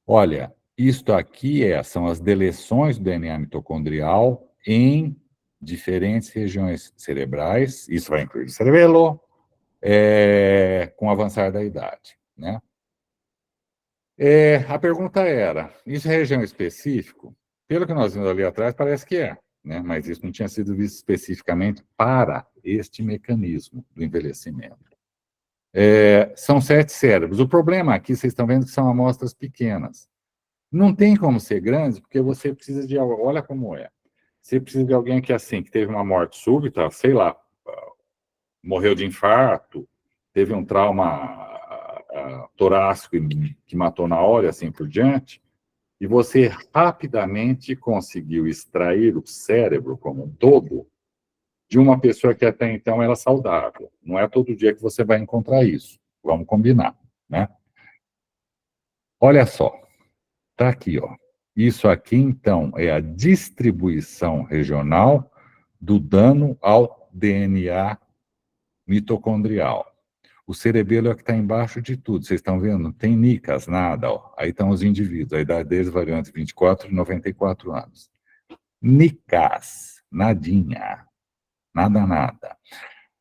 Olha, isto aqui são as deleções do DNA mitocondrial em diferentes regiões cerebrais, isso vai incluir o cerebelo, com o avançar da idade, né? A pergunta era, isso é região específica? Pelo que nós vimos ali atrás, parece que né? Mas isso não tinha sido visto especificamente para este mecanismo do envelhecimento. São 7 cérebros. O problema aqui, vocês estão vendo que são amostras pequenas. Não tem como ser grande, porque você precisa de... Olha como é. Você precisa de alguém que, assim, que teve uma morte súbita, sei lá, morreu de infarto, teve um trauma torácico que matou na hora, e assim por diante, e você rapidamente conseguiu extrair o cérebro como um todo de uma pessoa que até então era saudável. Não é todo dia que você vai encontrar isso. Vamos combinar, né? Olha só, tá aqui, ó. Isso aqui, então, é a distribuição regional do dano ao DNA mitocondrial. O cerebelo é o que está embaixo de tudo. Vocês estão vendo? Não tem nicas, nada. Ó. Aí estão os indivíduos. A idade deles varia entre 24 e 94 anos. Nicas, nadinha. Nada.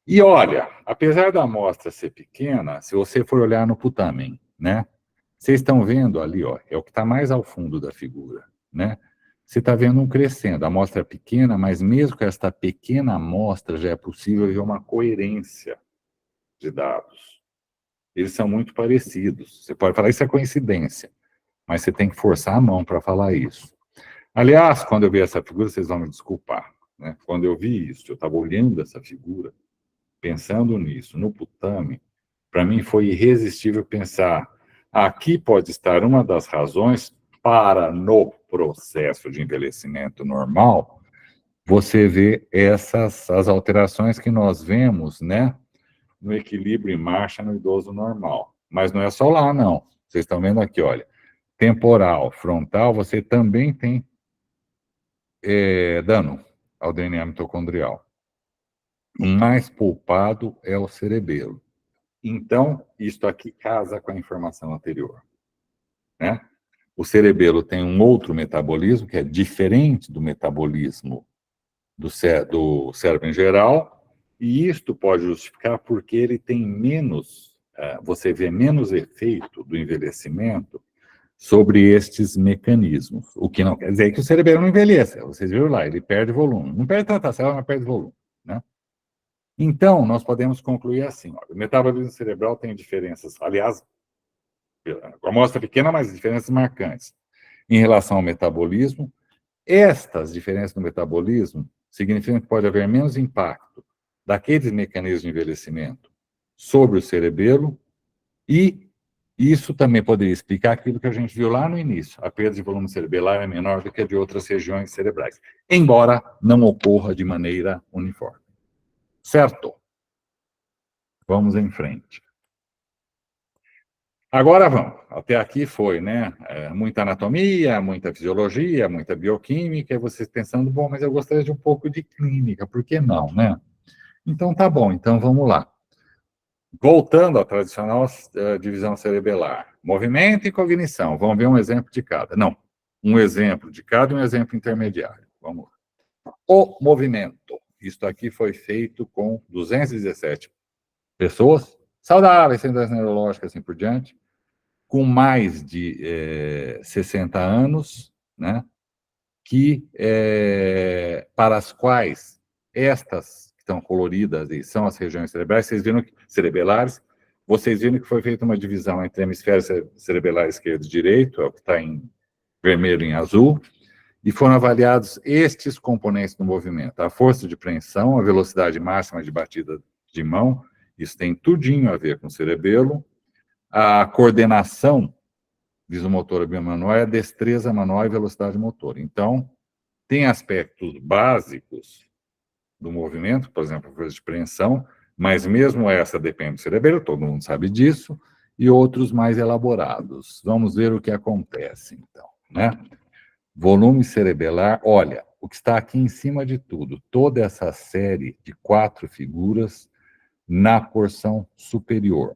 E olha, apesar da amostra ser pequena, se você for olhar no putamen, né? Vocês estão vendo ali, ó, é o que está mais ao fundo da figura, né? Você está vendo um crescendo. A amostra é pequena, mas mesmo com esta pequena amostra já é possível ver uma coerência de dados. Eles são muito parecidos. Você pode falar isso é coincidência, mas você tem que forçar a mão para falar isso. Aliás, quando eu vi essa figura, vocês vão me desculpar, né? Quando eu vi isso, eu estava olhando essa figura, pensando nisso, no putamen, para mim foi irresistível pensar, aqui pode estar uma das razões para, no processo de envelhecimento normal, você ver as alterações que nós vemos, né, no equilíbrio em marcha no idoso normal. Mas não é só lá, não. Vocês estão vendo aqui, olha, temporal, frontal, você também tem dano ao DNA mitocondrial. O mais poupado é o cerebelo. Então, isto aqui casa com a informação anterior, né? O cerebelo tem um outro metabolismo que é diferente do metabolismo do cérebro em geral, e isto pode justificar porque ele tem menos, você vê menos efeito do envelhecimento sobre estes mecanismos, o que não quer dizer que o cerebelo não envelheça, vocês viram lá, ele perde volume, não perde tanta célula, mas perde volume, né? Então, nós podemos concluir assim, ó, o metabolismo cerebral tem diferenças, aliás, a amostra pequena, mas diferenças marcantes em relação ao metabolismo. Estas diferenças no metabolismo significam que pode haver menos impacto daqueles mecanismos de envelhecimento sobre o cerebelo, e isso também poderia explicar aquilo que a gente viu lá no início. A perda de volume cerebelar é menor do que a de outras regiões cerebrais, embora não ocorra de maneira uniforme. Certo? Vamos em frente. Agora vamos. Até aqui foi, né? Muita anatomia, muita fisiologia, muita bioquímica, e vocês pensando, bom, mas eu gostaria de um pouco de clínica, por que não, né? Então tá bom, então vamos lá. Voltando à tradicional divisão cerebelar, movimento e cognição, vamos ver um exemplo de cada. Não, um exemplo de cada e um exemplo intermediário. Vamos lá. O movimento. Isto aqui foi feito com 217 pessoas saudáveis, sem doenças neurológicas, assim por diante, com mais de 60 anos, né, para as quais estas que estão coloridas e são as regiões cerebrais, cerebelares, vocês viram que foi feita uma divisão entre hemisférios cerebelares esquerdo e direito, é o que está em vermelho e em azul, e foram avaliados estes componentes do movimento: a força de preensão, a velocidade máxima de batida de mão, isso tem tudinho a ver com o cerebelo, a coordenação visomotora biomanual, a destreza manual e velocidade motora. Então, tem aspectos básicos do movimento, por exemplo, a força de preensão, Mas mesmo essa depende do cerebelo, todo mundo sabe disso, e outros mais elaborados. Vamos ver o que acontece, então, né? Volume cerebelar, olha, o que está aqui em cima de tudo, toda essa série de 4 figuras na porção superior.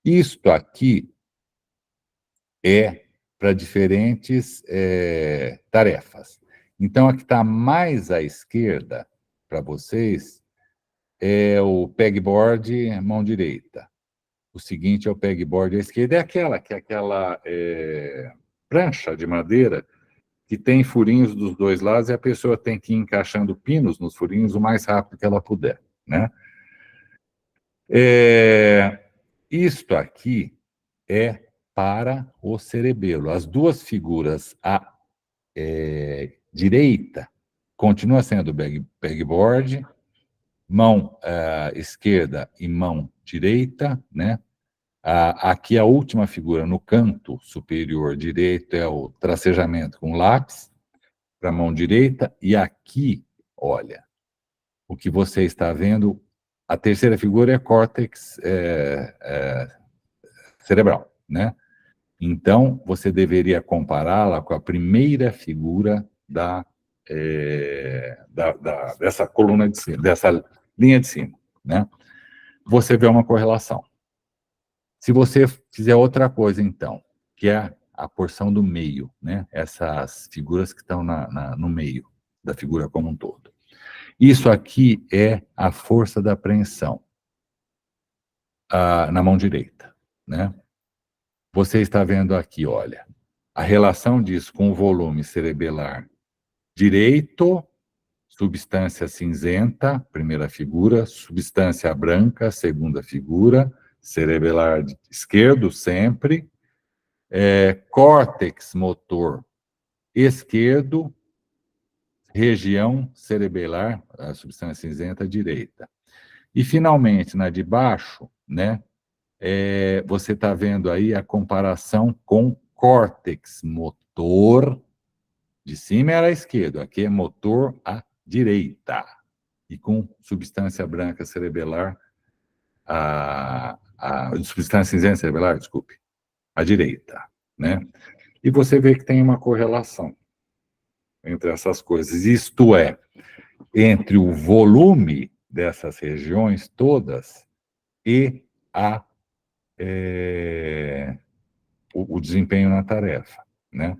Isto aqui é para diferentes tarefas. Então, a que está mais à esquerda, para vocês, é o pegboard mão direita. O seguinte é o pegboard à esquerda, é aquela prancha de madeira que tem furinhos dos dois lados e a pessoa tem que ir encaixando pinos nos furinhos o mais rápido que ela puder, né? Isto aqui é para o cerebelo. As duas figuras à direita continua sendo pegboard, mão esquerda e mão direita, né? Aqui a última figura no canto superior direito é o tracejamento com lápis para a mão direita, e aqui, olha, o que você está vendo, a terceira figura é córtex cerebral, né? Então, você deveria compará-la com a primeira figura dessa coluna de cima, dessa linha de cima, né? Você vê uma correlação. Se você fizer outra coisa, então, que é a porção do meio, né? Essas figuras que estão no meio da figura como um todo. Isso aqui é a força da apreensão na mão direita, né? Você está vendo aqui, olha, a relação disso com o volume cerebelar direito, substância cinzenta, primeira figura, substância branca, segunda figura, cerebelar esquerdo sempre, córtex motor esquerdo, região cerebelar, a substância cinzenta direita. E, finalmente, na de baixo, né, você está vendo aí a comparação com córtex motor, de cima era a esquerda, aqui é motor à direita, e com substância branca cerebelar, substância cinzenta cerebelar, desculpe, à direita, né? E você vê que tem uma correlação entre essas coisas, isto é, entre o volume dessas regiões todas e o desempenho na tarefa, né?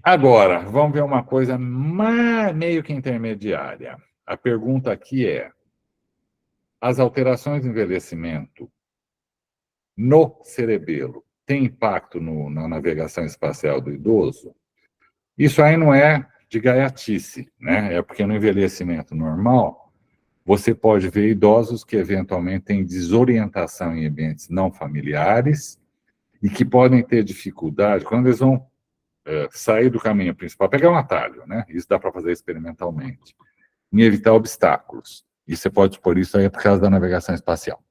Agora, vamos ver uma coisa meio que intermediária. A pergunta aqui é: as alterações de envelhecimento no cerebelo têm impacto na navegação espacial do idoso? Isso aí não é de gaiatice, né? É porque no envelhecimento normal, você pode ver idosos que eventualmente têm desorientação em ambientes não familiares e que podem ter dificuldade, quando eles vão sair do caminho principal, pegar um atalho, né? Isso dá para fazer experimentalmente, em evitar obstáculos. E você pode supor isso aí por causa da navegação espacial.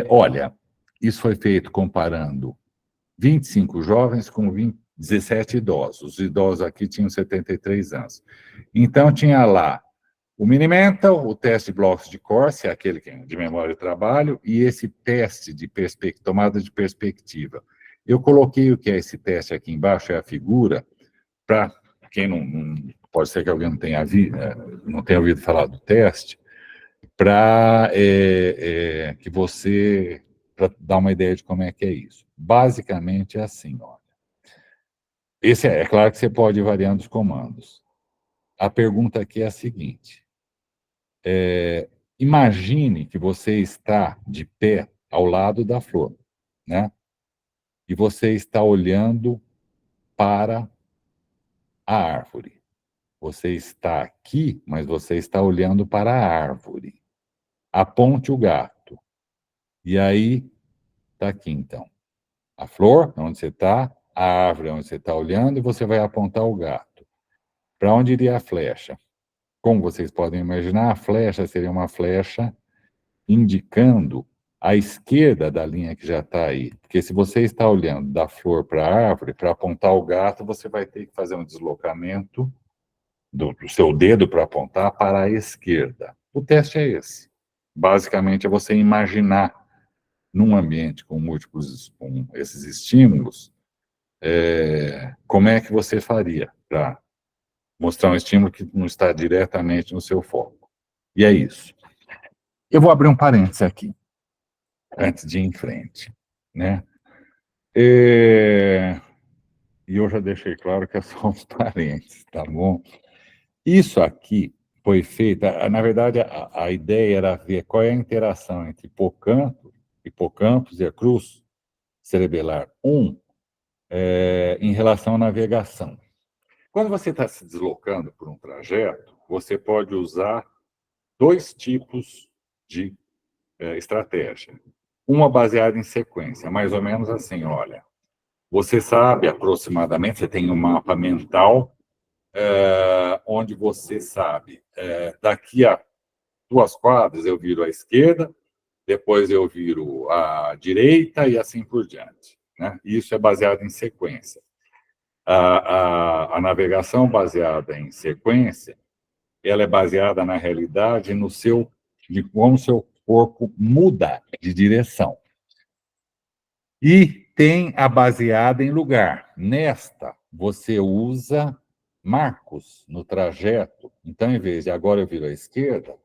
Olha, isso foi feito comparando 25 jovens com 17 idosos. Os idosos aqui tinham 73 anos. Então, tinha lá o Mini-Mental, o teste de blocos de Corse, aquele que é de memória de trabalho, e esse teste de tomada de perspectiva. Eu coloquei o que é esse teste aqui embaixo, é a figura, para quem não pode ser que alguém não tenha ouvido falar do teste, para que você, para dar uma ideia de como é que é isso. Basicamente é assim, olha. Esse é claro que você pode ir variando os comandos. A pergunta aqui é a seguinte: imagine que você está de pé ao lado da flor, né? E você está olhando para a árvore. Você está aqui, mas você está olhando para a árvore. Aponte o gato. E aí, está aqui, então. A flor, onde você está, a árvore, onde você está olhando, e você vai apontar o gato. Para onde iria a flecha? Como vocês podem imaginar, a flecha seria uma flecha indicando a esquerda da linha que já está aí. Porque se você está olhando da flor para a árvore, para apontar o gato, você vai ter que fazer um deslocamento do seu dedo para apontar para a esquerda. O teste é esse. Basicamente, é você imaginar, num ambiente com múltiplos, com esses estímulos, como é que você faria para mostrar um estímulo que não está diretamente no seu foco. E é isso. Eu vou abrir um parênteses aqui, antes de ir em frente, né? E eu já deixei claro que é só uns parênteses, tá bom? Isso aqui foi feito, na verdade, a ideia era ver qual é a interação entre hipocâmpus e a cruz cerebelar 1 em relação à navegação. Quando você está se deslocando por um trajeto, você pode usar 2 tipos de estratégia. Uma baseada em sequência, mais ou menos assim, olha, você sabe aproximadamente, você tem um mapa mental, onde você sabe, daqui a 2 quadras eu viro à esquerda, depois eu viro à direita e assim por diante, né? Isso é baseado em sequência. A navegação baseada em sequência, ela é baseada na realidade de como o seu corpo muda de direção. E tem a baseada em lugar. Nesta, você usa marcos no trajeto. Então, em vez de agora eu viro à esquerda,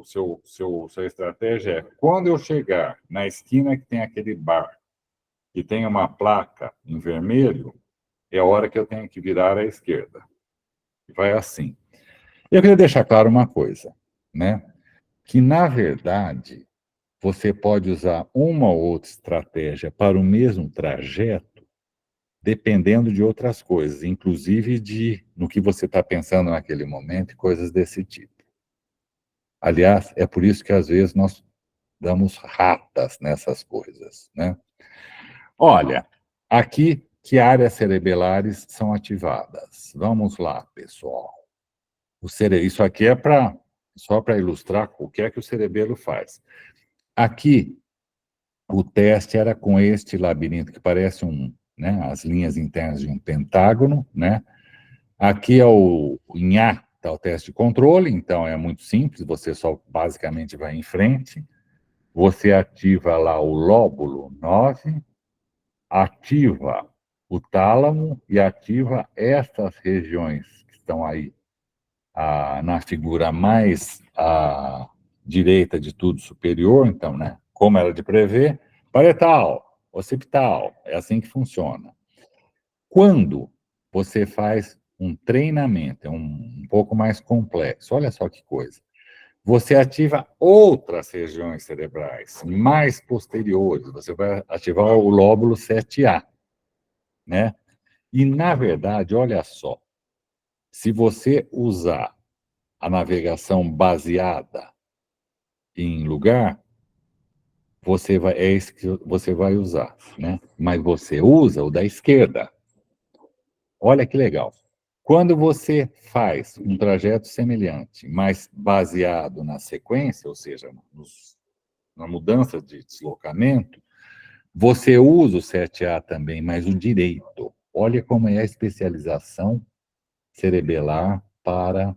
sua estratégia é, quando eu chegar na esquina que tem aquele bar, que tem uma placa em vermelho, é a hora que eu tenho que virar à esquerda. Vai assim. Eu queria deixar claro uma coisa, né? Que, na verdade, você pode usar uma ou outra estratégia para o mesmo trajeto, dependendo de outras coisas, inclusive no que você está pensando naquele momento e coisas desse tipo. Aliás, é por isso que, às vezes, nós damos ratas nessas coisas, né? Olha, aqui, que áreas cerebelares são ativadas? Vamos lá, pessoal. Isso aqui é só para ilustrar o que é que o cerebelo faz. Aqui, o teste era com este labirinto que parece né, as linhas internas de um pentágono, né? Aqui em A está o teste de controle, então é muito simples, você só basicamente vai em frente, você ativa lá o lóbulo 9, ativa o tálamo e ativa essas regiões que estão aí na figura mais à direita de tudo superior, então, né, como era de prever, parietal, occipital, é assim que funciona. Quando você faz um treinamento, é um pouco mais complexo, olha só que coisa, você ativa outras regiões cerebrais mais posteriores, você vai ativar o lóbulo 7A, né? E, na verdade, olha só, se você usar a navegação baseada em lugar, é isso que você vai usar, né? Mas você usa o da esquerda. Olha que legal. Quando você faz um trajeto semelhante, mas baseado na sequência, ou seja, na mudança de deslocamento, você usa o 7A também, mas o direito. Olha como é a especialização cerebelar para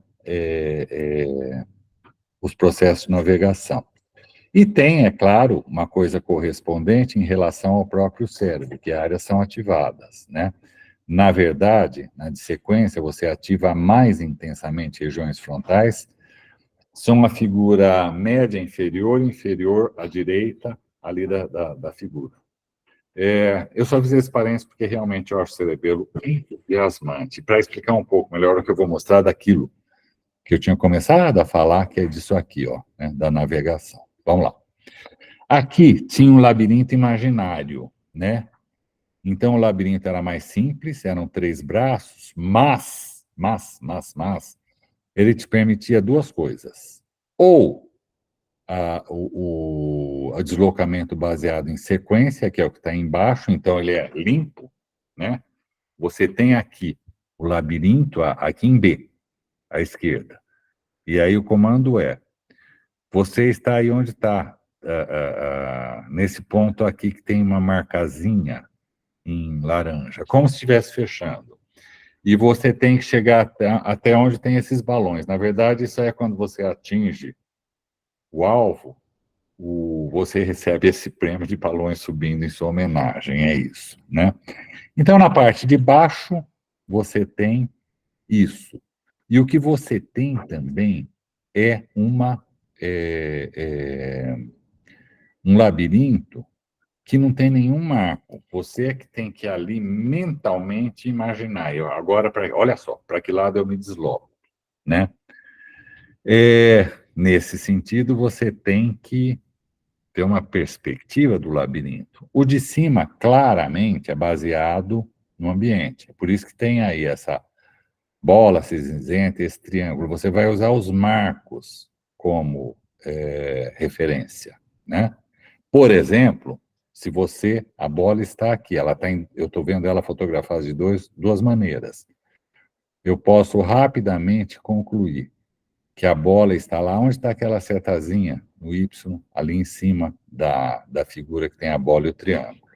os processos de navegação. E tem, é claro, uma coisa correspondente em relação ao próprio cérebro, que áreas são ativadas, né? Na verdade, na de sequência, você ativa mais intensamente regiões frontais, são a figura média inferior à direita, ali da figura. Eu só fiz esse parênteses porque realmente eu acho o cerebelo entusiasmante. Para explicar um pouco melhor o que eu vou mostrar daquilo que eu tinha começado a falar, que é disso aqui, ó, né, da navegação. Vamos lá. Aqui tinha um labirinto imaginário, né? Então, o labirinto era mais simples, eram 3 braços, mas, ele te permitia 2 coisas. Ou o deslocamento baseado em sequência, que é o que está embaixo, então ele é limpo, né? Você tem aqui o labirinto, aqui em B, à esquerda. E aí o comando é, você está aí onde está, nesse ponto aqui que tem uma marcazinha em laranja, como se estivesse fechando. E você tem que chegar até onde tem esses balões. Na verdade, isso é quando você atinge o alvo, você recebe esse prêmio de balões subindo em sua homenagem, é isso, né? Então, na parte de baixo, você tem isso. E o que você tem também é um labirinto que não tem nenhum marco. Você é que tem que ali mentalmente imaginar. Agora, olha só, para que lado eu me desloco, né? Nesse sentido, você tem que ter uma perspectiva do labirinto. O de cima, claramente, é baseado no ambiente. Por isso que tem aí essa bola cinzenta, esse triângulo. Você vai usar os marcos como referência, né? Por exemplo, se a bola está aqui, eu estou vendo ela fotografada de duas maneiras. Eu posso rapidamente concluir que a bola está lá onde está aquela setazinha, no Y, ali em cima da figura que tem a bola e o triângulo.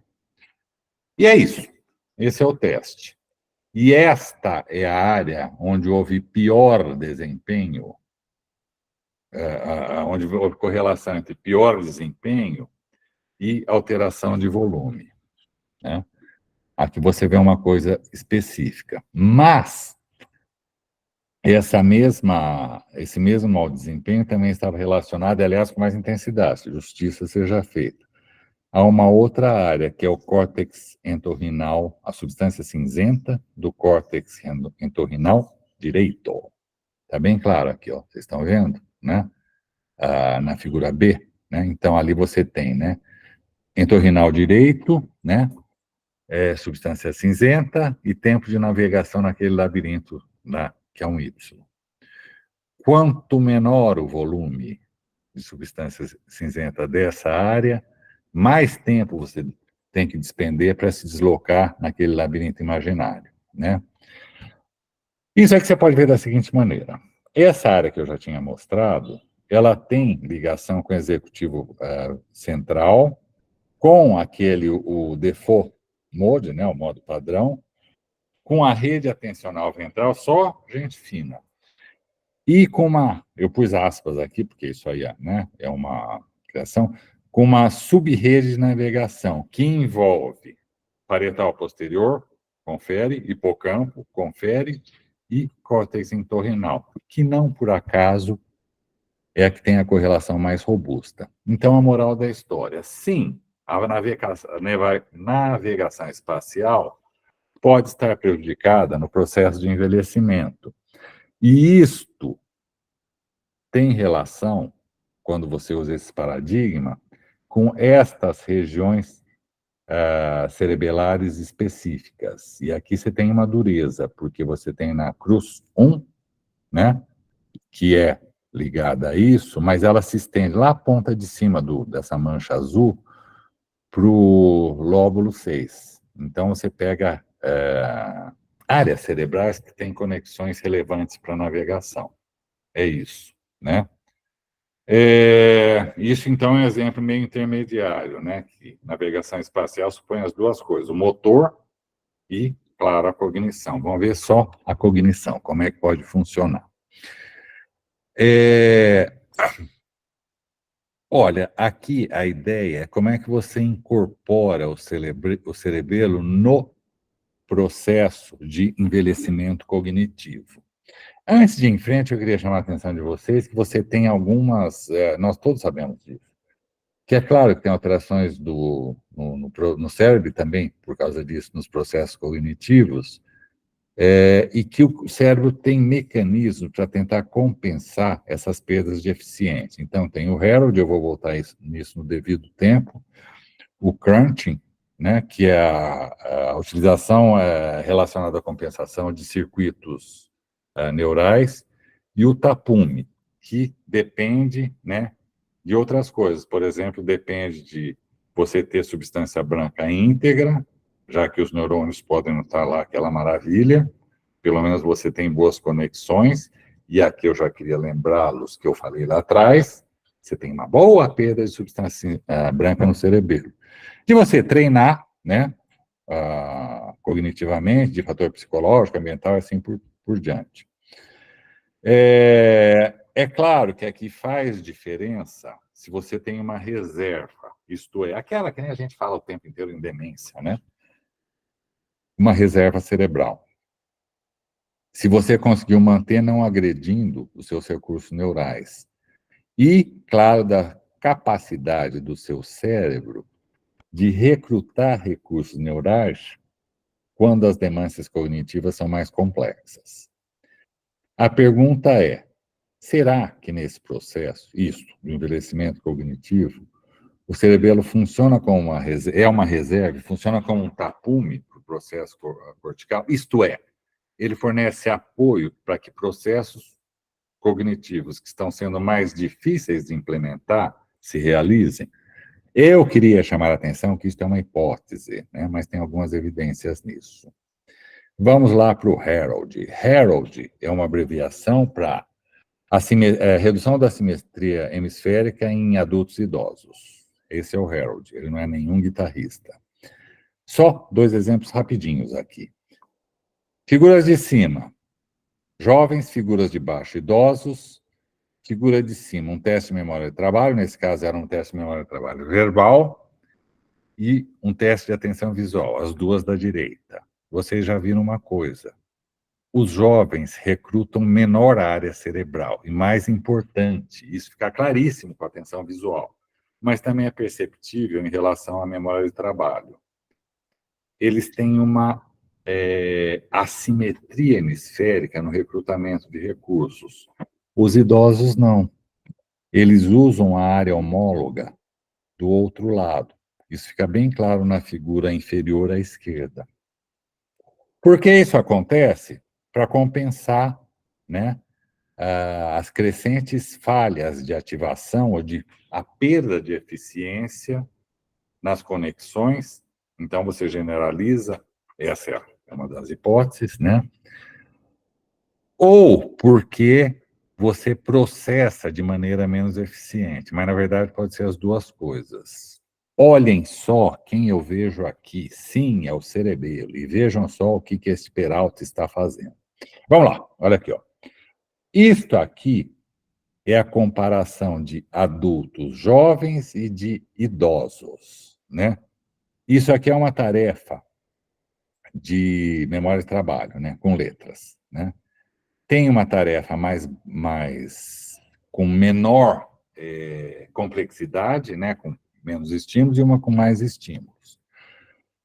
E é isso. Esse é o teste. E esta é a área onde houve pior desempenho, onde houve correlação entre pior desempenho e alteração de volume, né? Aqui você vê uma coisa específica. Mas esse mesmo mau desempenho também estava relacionado, aliás, com mais intensidade, justiça seja feita, a uma outra área, que é o córtex entorrinal, a substância cinzenta do córtex entorrinal direito. Está bem claro aqui, ó, vocês estão vendo, né? Na figura B, né? Então, ali você tem, né? Entorrinal direito, né? Substância cinzenta e tempo de navegação naquele labirinto, né? Que é um Y. Quanto menor o volume de substância cinzenta dessa área, mais tempo você tem que despender para se deslocar naquele labirinto imaginário, né? Isso é que você pode ver da seguinte maneira. Essa área que eu já tinha mostrado, ela tem ligação com o executivo central, com o default mode, né, o modo padrão, com a rede atencional ventral, só gente fina. E eu pus aspas aqui, porque isso aí né, é uma criação, com uma sub-rede de navegação, que envolve parietal posterior, confere, hipocampo, confere, e córtex entorrinal, que não, por acaso, é a que tem a correlação mais robusta. Então, a moral da história, sim, a navegação espacial pode estar prejudicada no processo de envelhecimento. E isto tem relação, quando você usa esse paradigma, com estas regiões cerebelares específicas. E aqui você tem uma dureza, porque você tem na cruz 1, né, que é ligada a isso, mas ela se estende lá à ponta de cima dessa mancha azul para o lóbulo 6. Então, você pega áreas cerebrais que têm conexões relevantes para a navegação. É isso, né? Isso, então, é um exemplo meio intermediário, né? Que navegação espacial supõe as duas coisas, o motor e, claro, a cognição. Vamos ver só a cognição, como é que pode funcionar. Olha, aqui a ideia é como é que você incorpora o cerebelo no processo de envelhecimento cognitivo. Antes de ir em frente, eu queria chamar a atenção de vocês que você tem algumas, nós todos sabemos disso, que é claro que tem alterações no cérebro também, por causa disso, nos processos cognitivos, e que o cérebro tem mecanismos para tentar compensar essas perdas de eficiência. Então, tem o Harold, eu vou voltar nisso no devido tempo, o crunching, né, que é a utilização relacionada à compensação de circuitos neurais, e o tapume, que depende, né, de outras coisas. Por exemplo, depende de você ter substância branca íntegra, já que os neurônios podem não estar lá aquela maravilha, pelo menos você tem boas conexões, e aqui eu já queria lembrá-los que eu falei lá atrás, você tem uma boa perda de substância branca no cerebelo. De você treinar, né, cognitivamente, de fator psicológico, ambiental, e assim por diante. É claro que aqui faz diferença se você tem uma reserva, isto é, aquela que nem a gente fala o tempo inteiro em demência, né? Uma reserva cerebral. Se você conseguiu manter não agredindo os seus recursos neurais e, claro, da capacidade do seu cérebro de recrutar recursos neurais quando as demâncias cognitivas são mais complexas. A pergunta é, será que nesse processo, isto, do envelhecimento cognitivo, o cerebelo funciona como uma reserva, funciona como um tapume para o processo cortical? Isto é, ele fornece apoio para que processos cognitivos que estão sendo mais difíceis de implementar se realizem? Eu queria chamar a atenção que isso é uma hipótese, né, mas tem algumas evidências nisso. Vamos lá para o HERALD. HERALD é uma abreviação para redução da assimetria hemisférica em adultos idosos. Esse é o HERALD, ele não é nenhum guitarrista. Só 2 exemplos rapidinhos aqui. Figuras de cima, jovens, figuras de baixo, idosos. Figura de cima, um teste de memória de trabalho, nesse caso era um teste de memória de trabalho verbal, e um teste de atenção visual, as duas da direita. Vocês já viram uma coisa, os jovens recrutam menor área cerebral, e mais importante, isso fica claríssimo com a atenção visual, mas também é perceptível em relação à memória de trabalho. Eles têm uma assimetria hemisférica no recrutamento de recursos. Os idosos não. Eles usam a área homóloga do outro lado. Isso fica bem claro na figura inferior à esquerda. Por que isso acontece? Para compensar, né, as crescentes falhas de ativação ou a perda de eficiência nas conexões. Então, você generaliza, essa é uma das hipóteses, né? Ou porque você processa de maneira menos eficiente, mas na verdade pode ser as duas coisas. Olhem só quem eu vejo aqui. Sim, é o cerebelo. E vejam só o que esse Peralta está fazendo. Vamos lá, olha aqui, ó. Isto aqui é a comparação de adultos jovens e de idosos, né? Isso aqui é uma tarefa de memória de trabalho, né? Com letras, né? Tem uma tarefa com menor complexidade, né, com menos estímulos, e uma com mais estímulos.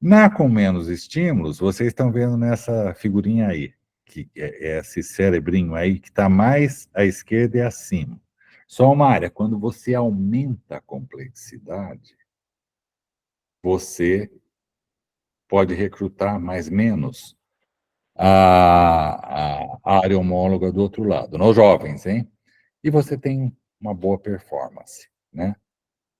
Na com menos estímulos, vocês estão vendo nessa figurinha aí, que é esse cerebrinho aí, que está mais à esquerda e acima. Só uma área, quando você aumenta a complexidade, você pode recrutar mais menos a área homóloga do outro lado, nos jovens, hein? E você tem uma boa performance, né?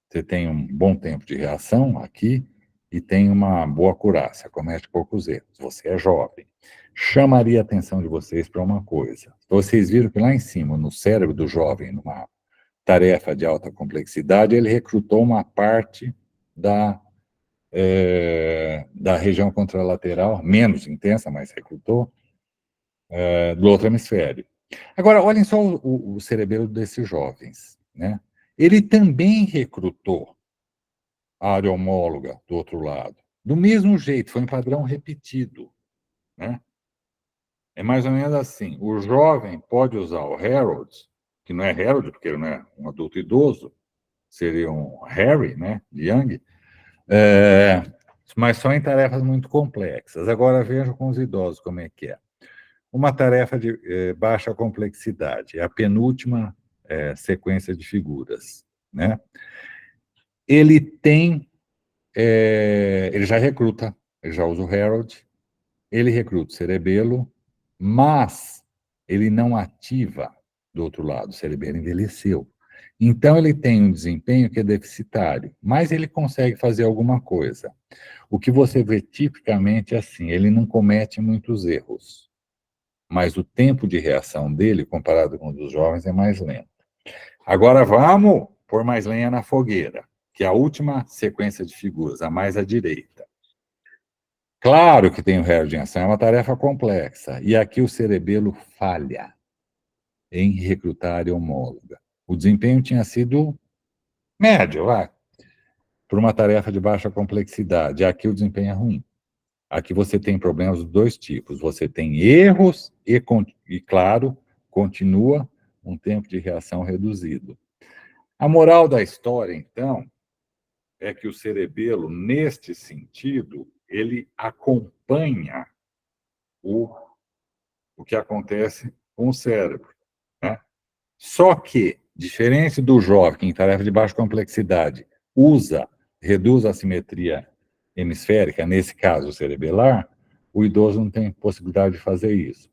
Você tem um bom tempo de reação aqui e tem uma boa acurácia, comete poucos erros. Você é jovem. Chamaria a atenção de vocês para uma coisa. Vocês viram que lá em cima, no cérebro do jovem, numa tarefa de alta complexidade, ele recrutou uma parte da região contralateral, menos intensa, mas recrutou, do outro hemisfério. Agora, olhem só o cerebelo desses jovens, né? Ele também recrutou a área homóloga do outro lado. Do mesmo jeito, foi um padrão repetido, né? É mais ou menos assim, o jovem pode usar o Harold, que não é Harold, porque ele não é um adulto idoso, seria um Harry, né, de Young, mas só em tarefas muito complexas. Agora vejam com os idosos como é que é. Uma tarefa de baixa complexidade, é a penúltima sequência de figuras, né? Ele já recruta, ele já usa o Harold, ele recruta o cerebelo, mas ele não ativa do outro lado, o cerebelo envelheceu. Então, ele tem um desempenho que é deficitário, mas ele consegue fazer alguma coisa. O que você vê tipicamente é assim, ele não comete muitos erros, mas o tempo de reação dele, comparado com o dos jovens, é mais lento. Agora vamos pôr mais lenha na fogueira, que é a última sequência de figuras, a mais à direita. Claro que tem o réu de ação, é uma tarefa complexa. E aqui o cerebelo falha em recrutar a área homóloga. O desempenho tinha sido médio, vai, por uma tarefa de baixa complexidade. Aqui o desempenho é ruim. Aqui você tem problemas dos dois tipos. Você tem erros e claro, continua um tempo de reação reduzido. A moral da história, então, é que o cerebelo, neste sentido, ele acompanha o que acontece com o cérebro, né? Só que, diferente do jovem, que em tarefa de baixa complexidade reduz a simetria hemisférica, nesse caso cerebelar, o idoso não tem possibilidade de fazer isso.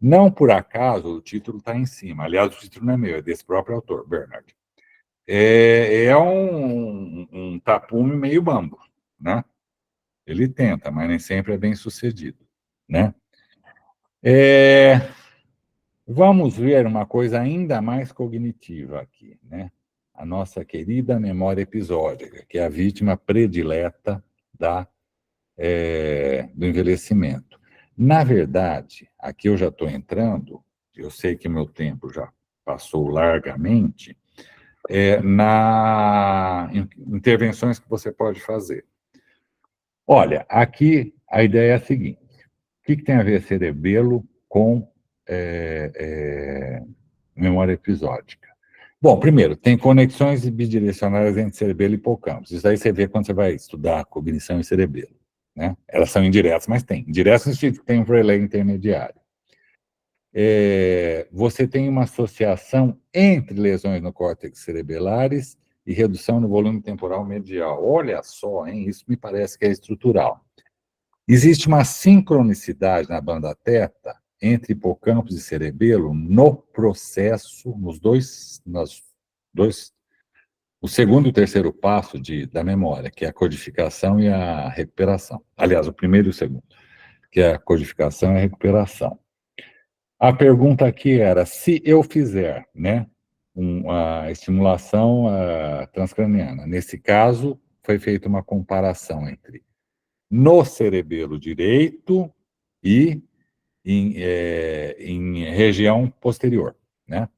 Não por acaso o título está em cima. Aliás, o título não é meu, é desse próprio autor, Bernard. É um tapume meio bambo, né? Ele tenta, mas nem sempre é bem sucedido, né? Vamos ver uma coisa ainda mais cognitiva aqui, né? A nossa querida memória episódica, que é a vítima predileta do envelhecimento. Na verdade, aqui eu já estou entrando, eu sei que meu tempo já passou largamente, na intervenções que você pode fazer. Olha, aqui a ideia é a seguinte: o que tem a ver cerebelo com memória episódica? Bom, primeiro, tem conexões bidirecionais entre cerebelo e hipocampo. Isso aí você vê quando você vai estudar cognição e cerebelo, né? Elas são indiretas, mas tem. Indiretas no sentido que tem um relé intermediário. Você tem uma associação entre lesões no córtex cerebelares e redução no volume temporal medial. Olha só, hein? Isso me parece que é estrutural. Existe uma sincronicidade na banda teta entre hipocampos e cerebelo no processo, o segundo e o terceiro passo da memória, que é a codificação e a recuperação. Aliás, o primeiro e o segundo, que é a codificação e a recuperação. A pergunta aqui era, se eu fizer, né, a estimulação transcraniana, nesse caso, foi feita uma comparação entre no cerebelo direito e em região posterior, né?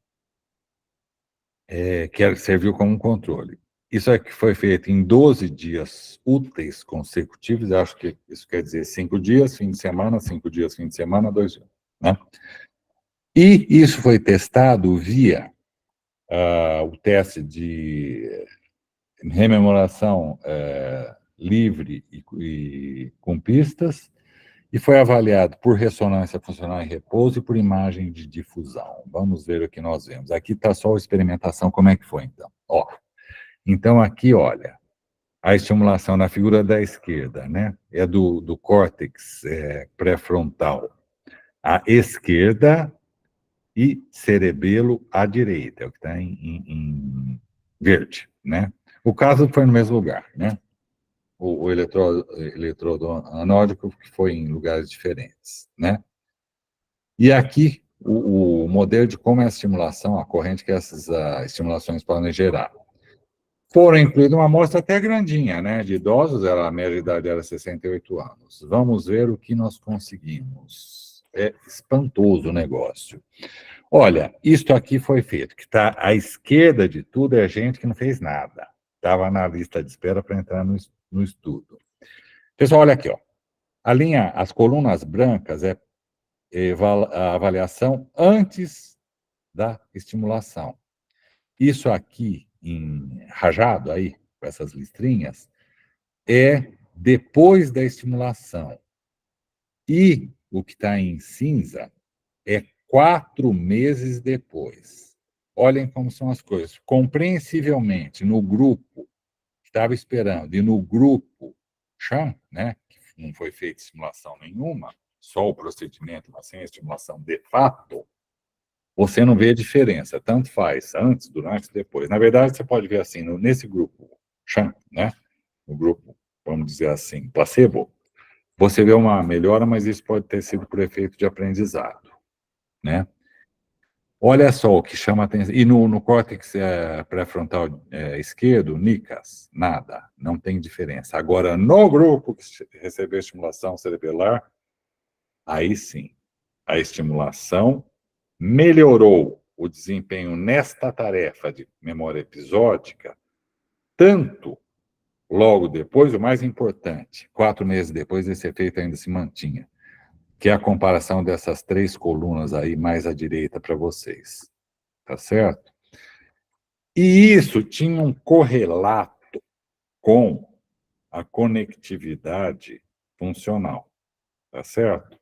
Que serviu como um controle. Isso é que foi feito em 12 dias úteis consecutivos, acho que isso quer dizer 5 dias, fim de semana, 5 dias, fim de semana, 2 dias, né? E isso foi testado via o teste de rememoração livre e com pistas, e foi avaliado por ressonância funcional em repouso e por imagem de difusão. Vamos ver o que nós vemos. Aqui está só a experimentação, como é que foi, então. Então, aqui, olha, a estimulação na figura da esquerda, né? É do córtex pré-frontal à esquerda e cerebelo à direita, é o que está em verde, né? O caso foi no mesmo lugar, né? O eletrodo anódico que foi em lugares diferentes, né? E aqui o modelo de como é a estimulação, a corrente que essas estimulações podem gerar. Foram incluída uma amostra até grandinha, né? De idosos, a média de idade era 68 anos. Vamos ver o que nós conseguimos. É espantoso o negócio. Olha, isto aqui foi feito, que está à esquerda de tudo é gente que não fez nada. Estava na lista de espera para entrar no estudo. Pessoal, olha aqui, ó. As colunas brancas é a avaliação antes da estimulação. Isso aqui, em rajado aí, com essas listrinhas, é depois da estimulação. E o que está em cinza é 4 meses depois. Olhem como são as coisas. Compreensivelmente, no grupo que estava esperando e no grupo Chan, né, que não foi feita estimulação nenhuma, só o procedimento, mas sem estimulação de fato, você não vê a diferença, tanto faz antes, durante, depois. Na verdade, você pode ver assim, nesse grupo Chan, né, no grupo, vamos dizer assim, placebo, você vê uma melhora, mas isso pode ter sido por efeito de aprendizado, né? Olha só o que chama atenção. E no córtex pré-frontal esquerdo, NICAS, nada, não tem diferença. Agora, no grupo que recebeu estimulação cerebelar, aí sim, a estimulação melhorou o desempenho nesta tarefa de memória episódica, tanto logo depois, o mais importante, 4 meses depois, esse efeito ainda se mantinha, que é a comparação dessas 3 colunas aí mais à direita para vocês. Tá certo? E isso tinha um correlato com a conectividade funcional. Tá certo?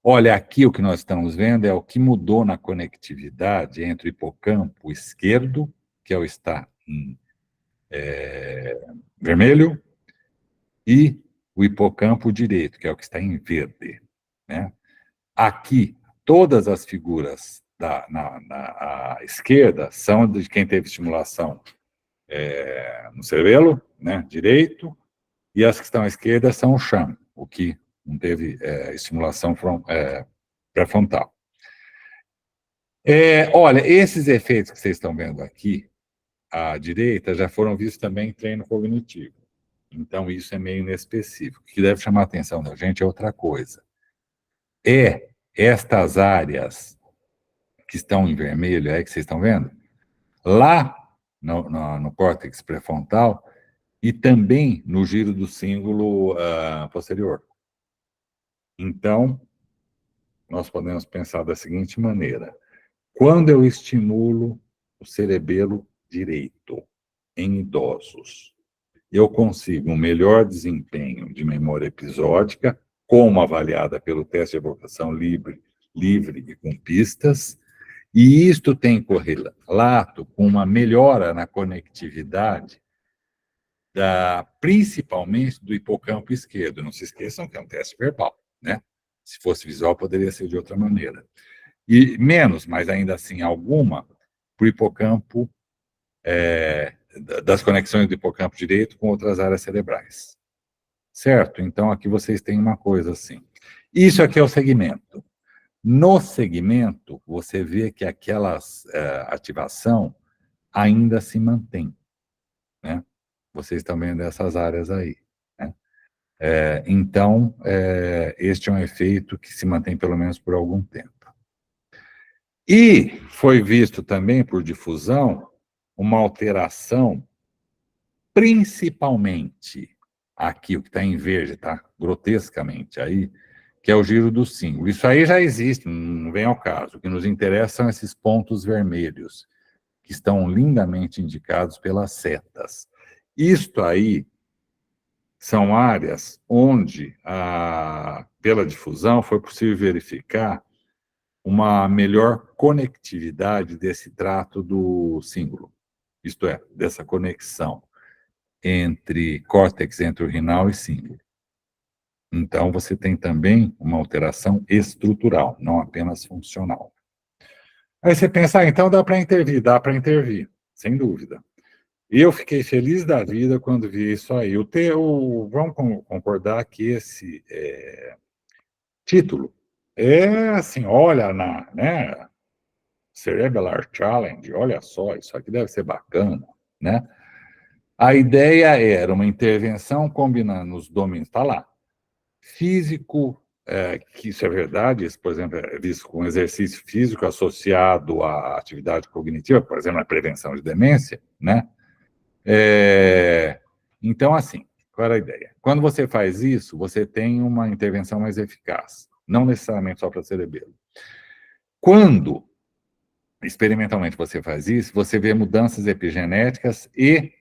Olha, aqui o que nós estamos vendo é o que mudou na conectividade entre o hipocampo esquerdo, que é o está em vermelho, e o hipocampo direito, que é o que está em verde. Né? Aqui, todas as figuras à esquerda são de quem teve estimulação no cerebelo, né, direito, e as que estão à esquerda são o sham, o que não teve estimulação pré-frontal. Olha, esses efeitos que vocês estão vendo aqui, à direita, já foram vistos também em treino cognitivo. Então, isso é meio inespecífico. O que deve chamar a atenção da gente é outra coisa. Estas áreas que estão em vermelho, aí que vocês estão vendo, lá no córtex pré-frontal e também no giro do símbolo posterior. Então, nós podemos pensar da seguinte maneira: quando eu estimulo o cerebelo direito em idosos, eu consigo um melhor desempenho de memória episódica, como avaliada pelo teste de evocação livre e com pistas, e isto tem correlato com uma melhora na conectividade, principalmente do hipocampo esquerdo. Não se esqueçam que é um teste verbal, né? Se fosse visual, poderia ser de outra maneira. E menos, mas ainda assim alguma, para o hipocampo, das conexões do hipocampo direito com outras áreas cerebrais. Certo? Então, aqui vocês têm uma coisa assim. Isso aqui é o segmento. No segmento, você vê que aquela ativação ainda se mantém. Né? Vocês estão vendo essas áreas aí. Né? Então, este é um efeito que se mantém pelo menos por algum tempo. E foi visto também por difusão uma alteração, principalmente aqui, o que está em verde, tá? Grotescamente aí, que é o giro do símbolo. Isso aí já existe, não vem ao caso. O que nos interessa são esses pontos vermelhos, que estão lindamente indicados pelas setas. Isto aí são áreas onde, pela difusão, foi possível verificar uma melhor conectividade desse trato do símbolo, isto é, dessa conexão entre córtex entorrinal e símbolo. Então, você tem também uma alteração estrutural, não apenas funcional. Aí você pensa, então dá para intervir, sem dúvida. E eu fiquei feliz da vida quando vi isso aí. Vamos concordar que esse título é assim, olha, né, Cerebellar Challenge, olha só, isso aqui deve ser bacana, né? A ideia era uma intervenção combinando os domínios, está lá, físico, que isso é verdade, isso, por exemplo, é visto com exercício físico associado à atividade cognitiva, por exemplo, a prevenção de demência, né? Então, assim, qual era a ideia? Quando você faz isso, você tem uma intervenção mais eficaz, não necessariamente só para cerebelo. Quando experimentalmente você faz isso, você vê mudanças epigenéticas e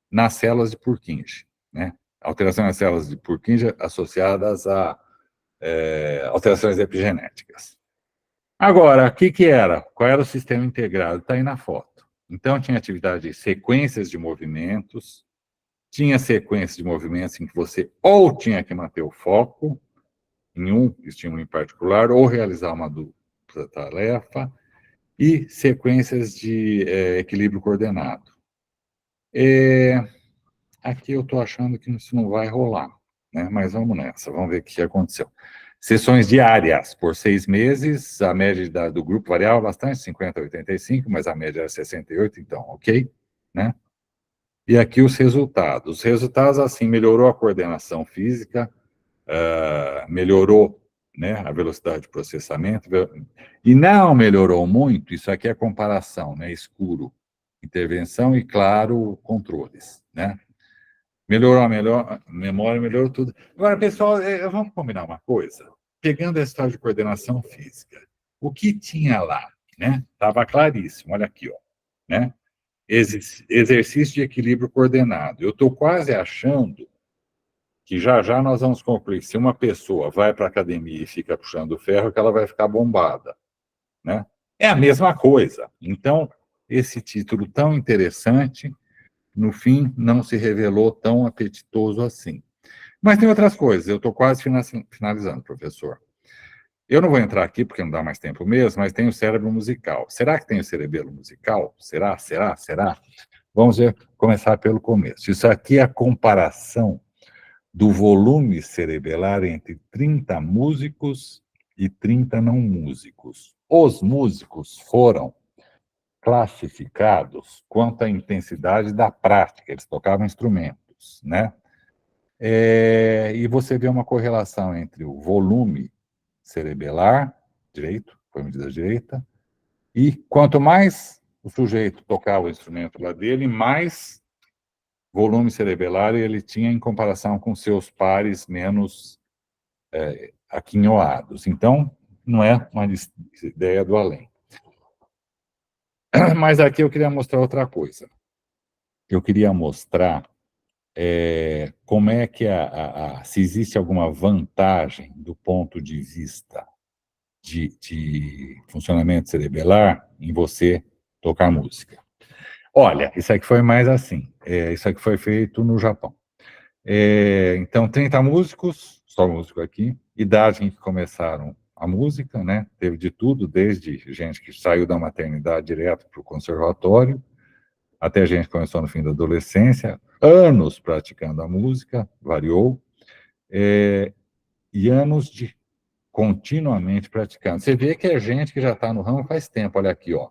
nas células de Purkinje, né? Alterações nas células de Purkinje associadas a alterações epigenéticas. Agora, o que era? Qual era o sistema integrado? Está aí na foto. Então, tinha atividade de sequências de movimentos, tinha sequências de movimentos em que você ou tinha que manter o foco em um estímulo em particular, ou realizar uma dupla tarefa, e sequências de equilíbrio coordenado. Aqui eu estou achando que isso não vai rolar, né? Mas vamos nessa, vamos ver o que aconteceu. Sessões diárias, por 6 meses, a média de idade do grupo variava bastante, 50 a 85, mas a média era 68, então, ok, né? E aqui os resultados. Os resultados, assim, melhorou a coordenação física, melhorou, né, a velocidade de processamento, e não melhorou muito, isso aqui é comparação, né, escuro, intervenção e, claro, controles, né? Melhorou a memória, melhorou tudo. Agora, pessoal, vamos combinar uma coisa? Pegando essa história de coordenação física, o que tinha lá, né? Estava claríssimo, olha aqui, ó, né? Exercício de equilíbrio coordenado. Eu estou quase achando que já já nós vamos concluir se uma pessoa vai para a academia e fica puxando ferro, que ela vai ficar bombada, né? É a mesma coisa. Então, esse título tão interessante, no fim, não se revelou tão apetitoso assim. Mas tem outras coisas, eu estou quase finalizando, professor. Eu não vou entrar aqui, porque não dá mais tempo mesmo, mas tem o cérebro musical. Será que tem o cerebelo musical? Será? Vamos ver, começar pelo começo. Isso aqui é a comparação do volume cerebelar entre 30 músicos e 30 não músicos. Os músicos foram classificados quanto à intensidade da prática, eles tocavam instrumentos, né? E você vê uma correlação entre o volume cerebelar, direito, foi medida direita, e quanto mais o sujeito tocava o instrumento lá dele, mais volume cerebelar ele tinha em comparação com seus pares menos aquinhoados. Então, não é uma ideia do além. Mas aqui eu queria mostrar outra coisa. Eu queria mostrar como é que se existe alguma vantagem do ponto de vista de funcionamento cerebelar em você tocar música. Olha, isso aqui foi mais assim. Isso aqui foi feito no Japão. Então, 30 músicos, só músico aqui, idade em que começaram a música, né? Teve de tudo, desde gente que saiu da maternidade direto para o conservatório, até gente que começou no fim da adolescência, anos praticando a música, variou, e anos de continuamente praticando. Você vê que é gente que já está no ramo faz tempo, olha aqui, ó.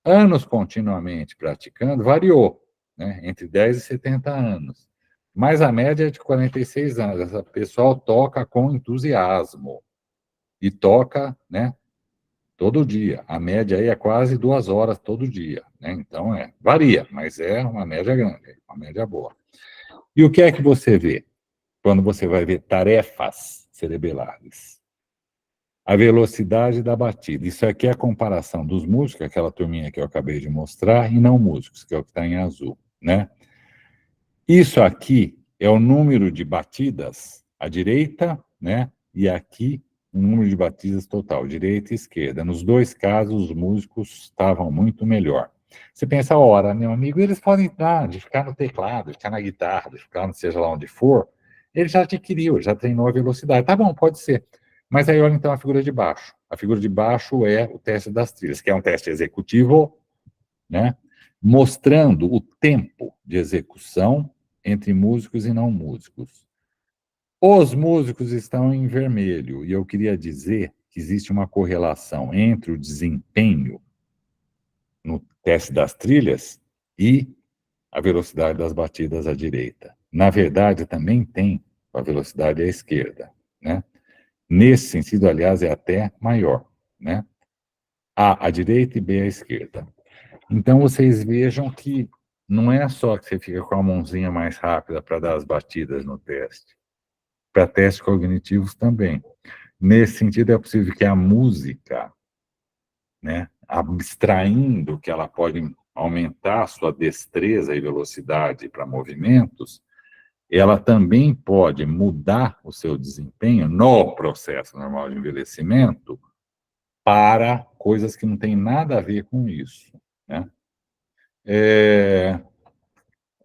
Anos continuamente praticando, variou, né? Entre 10 e 70 anos. Mas a média é de 46 anos. Essa pessoal toca com entusiasmo. E toca, né, todo dia. A média aí é quase 2 horas todo dia, né? Então, varia, mas é uma média grande, uma média boa. E o que é que você vê quando você vai ver tarefas cerebelares? A velocidade da batida. Isso aqui é a comparação dos músicos, aquela turminha que eu acabei de mostrar, e não músicos, que é o que está em azul, né? Isso aqui é o número de batidas à direita, né? E aqui o número de batidas total, direita e esquerda. Nos dois casos, os músicos estavam muito melhor. Você pensa, ora, meu amigo, eles podem de ficar no teclado, de ficar na guitarra, de ficar seja lá onde for, ele já adquiriu, já treinou a velocidade. Tá bom, pode ser. Mas aí olha então a figura de baixo. A figura de baixo é o teste das trilhas, que é um teste executivo, né? Mostrando o tempo de execução entre músicos e não músicos. Os músicos estão em vermelho, e eu queria dizer que existe uma correlação entre o desempenho no teste das trilhas e a velocidade das batidas à direita. Na verdade, também tem a velocidade à esquerda, né? Nesse sentido, aliás, é até maior, né? A à direita e B à esquerda. Então, vocês vejam que não é só que você fica com a mãozinha mais rápida para dar as batidas no teste. Para testes cognitivos também. Nesse sentido, é possível que a música, né, abstraindo que ela pode aumentar a sua destreza e velocidade para movimentos, ela também pode mudar o seu desempenho no processo normal de envelhecimento para coisas que não têm nada a ver com isso, né?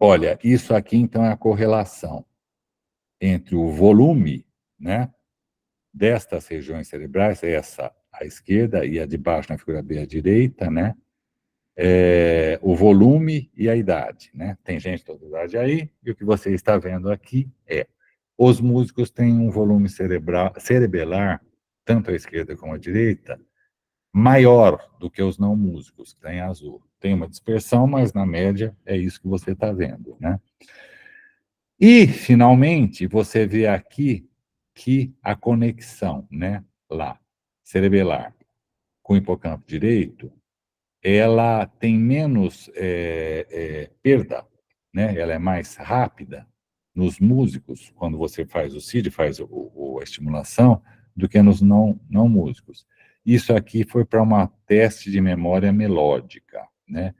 Olha, isso aqui, então, é a correlação entre o volume, né, destas regiões cerebrais, essa à esquerda e a de baixo na figura B à direita, né, o volume e a idade, né? Tem gente de toda idade aí, e o que você está vendo aqui é os músicos têm um volume cerebelar, tanto à esquerda como à direita, maior do que os não músicos, que está em azul. Tem uma dispersão, mas na média é isso que você está vendo, né? E, finalmente, você vê aqui que a conexão, né, lá, cerebelar, com o hipocampo direito, ela tem menos perda, né? Ela é mais rápida nos músicos, quando você faz o CID, faz a estimulação, do que nos não músicos. Isso aqui foi para uma teste de memória melódica, né?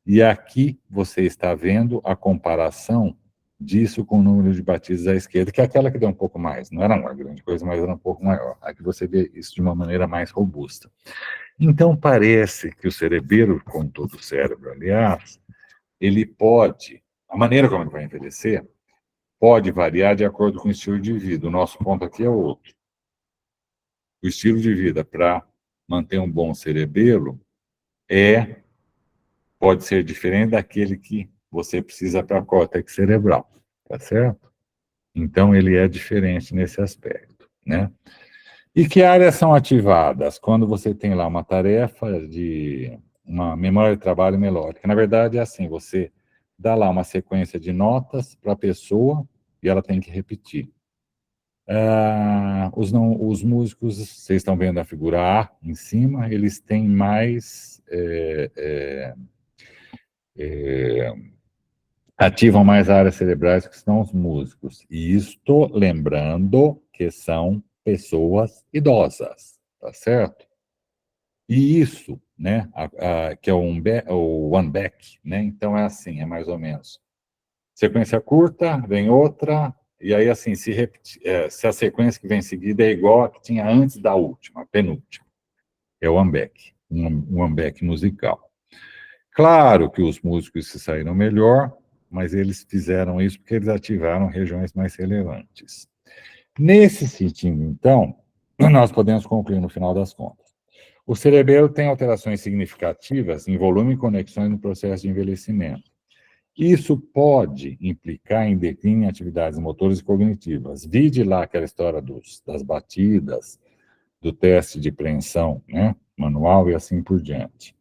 E aqui você está vendo a comparação disso com o número de batidas à esquerda, que é aquela que deu um pouco mais, não era uma grande coisa, mas era um pouco maior. Aqui você vê isso de uma maneira mais robusta. Então, parece que o cerebelo, como todo o cérebro, aliás, ele pode, a maneira como ele vai envelhecer, pode variar de acordo com o estilo de vida. O nosso ponto aqui é outro. O estilo de vida para manter um bom cerebelo pode ser diferente daquele que você precisa para a córtex cerebral, tá certo? Então, ele é diferente nesse aspecto, né? E que áreas são ativadas quando você tem lá uma tarefa de uma memória de trabalho melódica? Na verdade, é assim, você dá lá uma sequência de notas para a pessoa e ela tem que repetir. Os músicos, vocês estão vendo a figura A em cima, eles têm mais... ativam mais áreas cerebrais que são os músicos. E isto lembrando que são pessoas idosas, tá certo? E isso, né, que é o one back, né? Então é assim, é mais ou menos. Sequência curta, vem outra, e aí assim, se a sequência que vem em seguida é igual a que tinha antes da última, penúltima. É o one back, um one back musical. Claro que os músicos se saíram melhor, mas eles fizeram isso porque eles ativaram regiões mais relevantes. Nesse sentido, então, nós podemos concluir no final das contas. O cerebelo tem alterações significativas em volume e conexões no processo de envelhecimento. Isso pode implicar em declínio em atividades motoras e cognitivas. Vide lá aquela história das batidas, do teste de preensão, né, manual e assim por diante.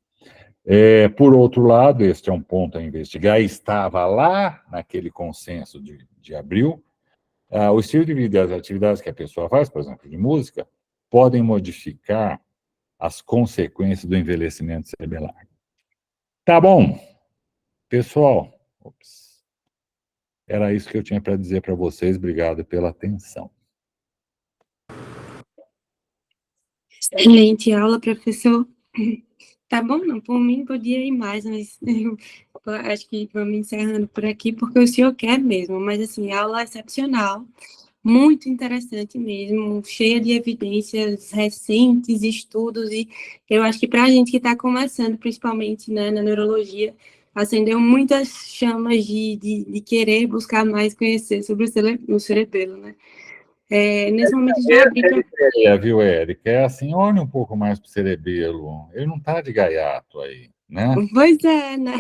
Por outro lado, este é um ponto a investigar, estava lá naquele consenso de abril, o estilo de vida e as atividades que a pessoa faz, por exemplo, de música, podem modificar as consequências do envelhecimento cerebelar. Tá bom, pessoal. Era isso que eu tinha para dizer para vocês. Obrigado pela atenção. Excelente aula, professor. Tá bom, não, por mim podia ir mais, mas eu acho que vamos encerrando por aqui, porque o senhor quer mesmo, mas assim, aula excepcional, muito interessante mesmo, cheia de evidências recentes, estudos, e eu acho que para a gente que está começando, principalmente, né, na neurologia, acendeu muitas chamas de querer buscar mais conhecer sobre o cerebelo, né? Nesse momento, já abri para... Viu, Érica? É assim, olha um pouco mais para o cerebelo. Ele não está de gaiato aí, né? Pois é, né?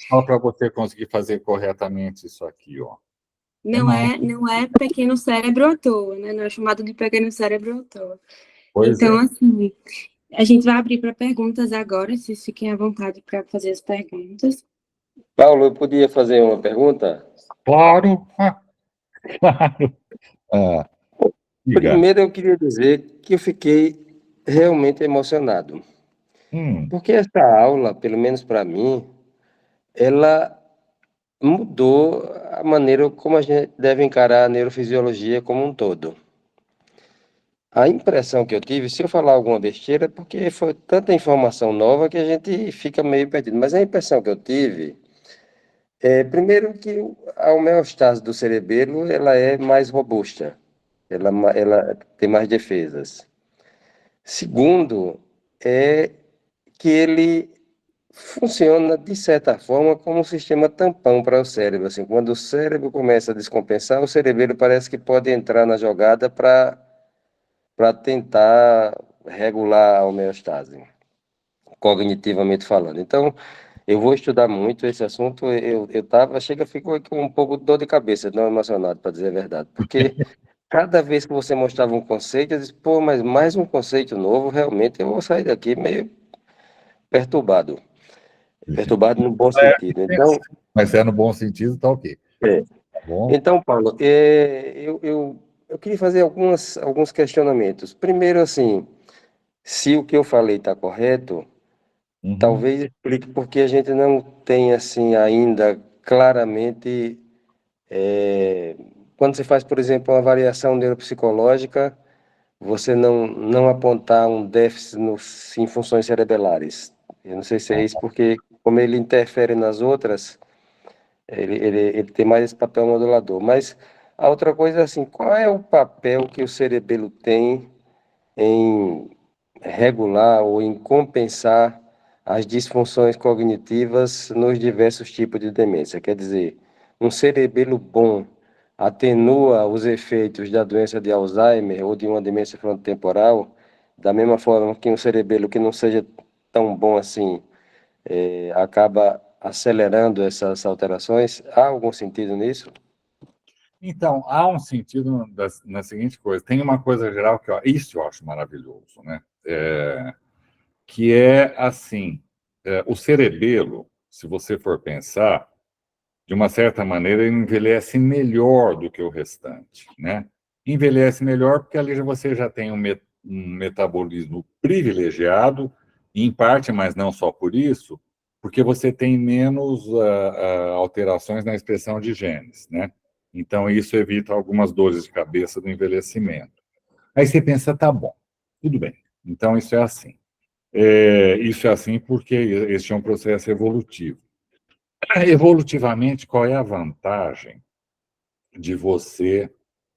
Só para você conseguir fazer corretamente isso aqui, ó. Não é pequeno cérebro à toa, né? Não é chamado de pequeno cérebro à toa. Pois então, é. assim, a gente vai abrir para perguntas agora, vocês fiquem à vontade para fazer as perguntas. Paulo, eu podia fazer uma pergunta? Claro, claro. Primeiro, eu queria dizer que eu fiquei realmente emocionado. Porque essa aula, pelo menos para mim, ela mudou a maneira como a gente deve encarar a neurofisiologia como um todo. A impressão que eu tive, se eu falar alguma besteira, é porque foi tanta informação nova que a gente fica meio perdido. Mas a impressão que eu tive primeiro que a homeostase do cerebelo ela é mais robusta, ela tem mais defesas. Segundo, é que ele funciona, de certa forma, como um sistema tampão para o cérebro. Assim, quando o cérebro começa a descompensar, o cerebelo parece que pode entrar na jogada para tentar regular a homeostase, cognitivamente falando. Então, Eu vou estudar muito esse assunto. Ficou com um pouco de dor de cabeça, não emocionado, para dizer a verdade. Porque cada vez que você mostrava um conceito, eu disse, pô, mas mais um conceito novo, realmente eu vou sair daqui meio perturbado. Perturbado no bom sentido. Então, Mas se é no bom sentido, tá ok. é. Tá bom? Então, Paulo, eu queria fazer alguns questionamentos. Primeiro, assim, se o que eu falei está correto, Uhum. talvez explique porque a gente não tem, assim, ainda claramente, quando você faz, por exemplo, uma avaliação neuropsicológica, você não apontar um déficit em funções cerebelares. Eu não sei se é isso, porque como ele interfere nas outras, ele tem mais esse papel modulador. Mas a outra coisa é assim, qual é o papel que o cerebelo tem em regular ou em compensar as disfunções cognitivas nos diversos tipos de demência? Quer dizer, um cerebelo bom atenua os efeitos da doença de Alzheimer ou de uma demência frontotemporal, da mesma forma que um cerebelo que não seja tão bom assim acaba acelerando essas alterações? Há algum sentido nisso? Então, há um sentido na seguinte coisa. Tem uma coisa geral que isso eu acho maravilhoso, né? Que é assim, o cerebelo, se você for pensar, de uma certa maneira, ele envelhece melhor do que o restante, né? Envelhece melhor porque ali você já tem um metabolismo privilegiado, em parte, mas não só por isso, porque você tem menos alterações na expressão de genes, né? Então, isso evita algumas dores de cabeça do envelhecimento. Aí você pensa, tá bom, tudo bem. Então, isso é assim. Isso é assim porque este é um processo evolutivo. Evolutivamente, qual é a vantagem de você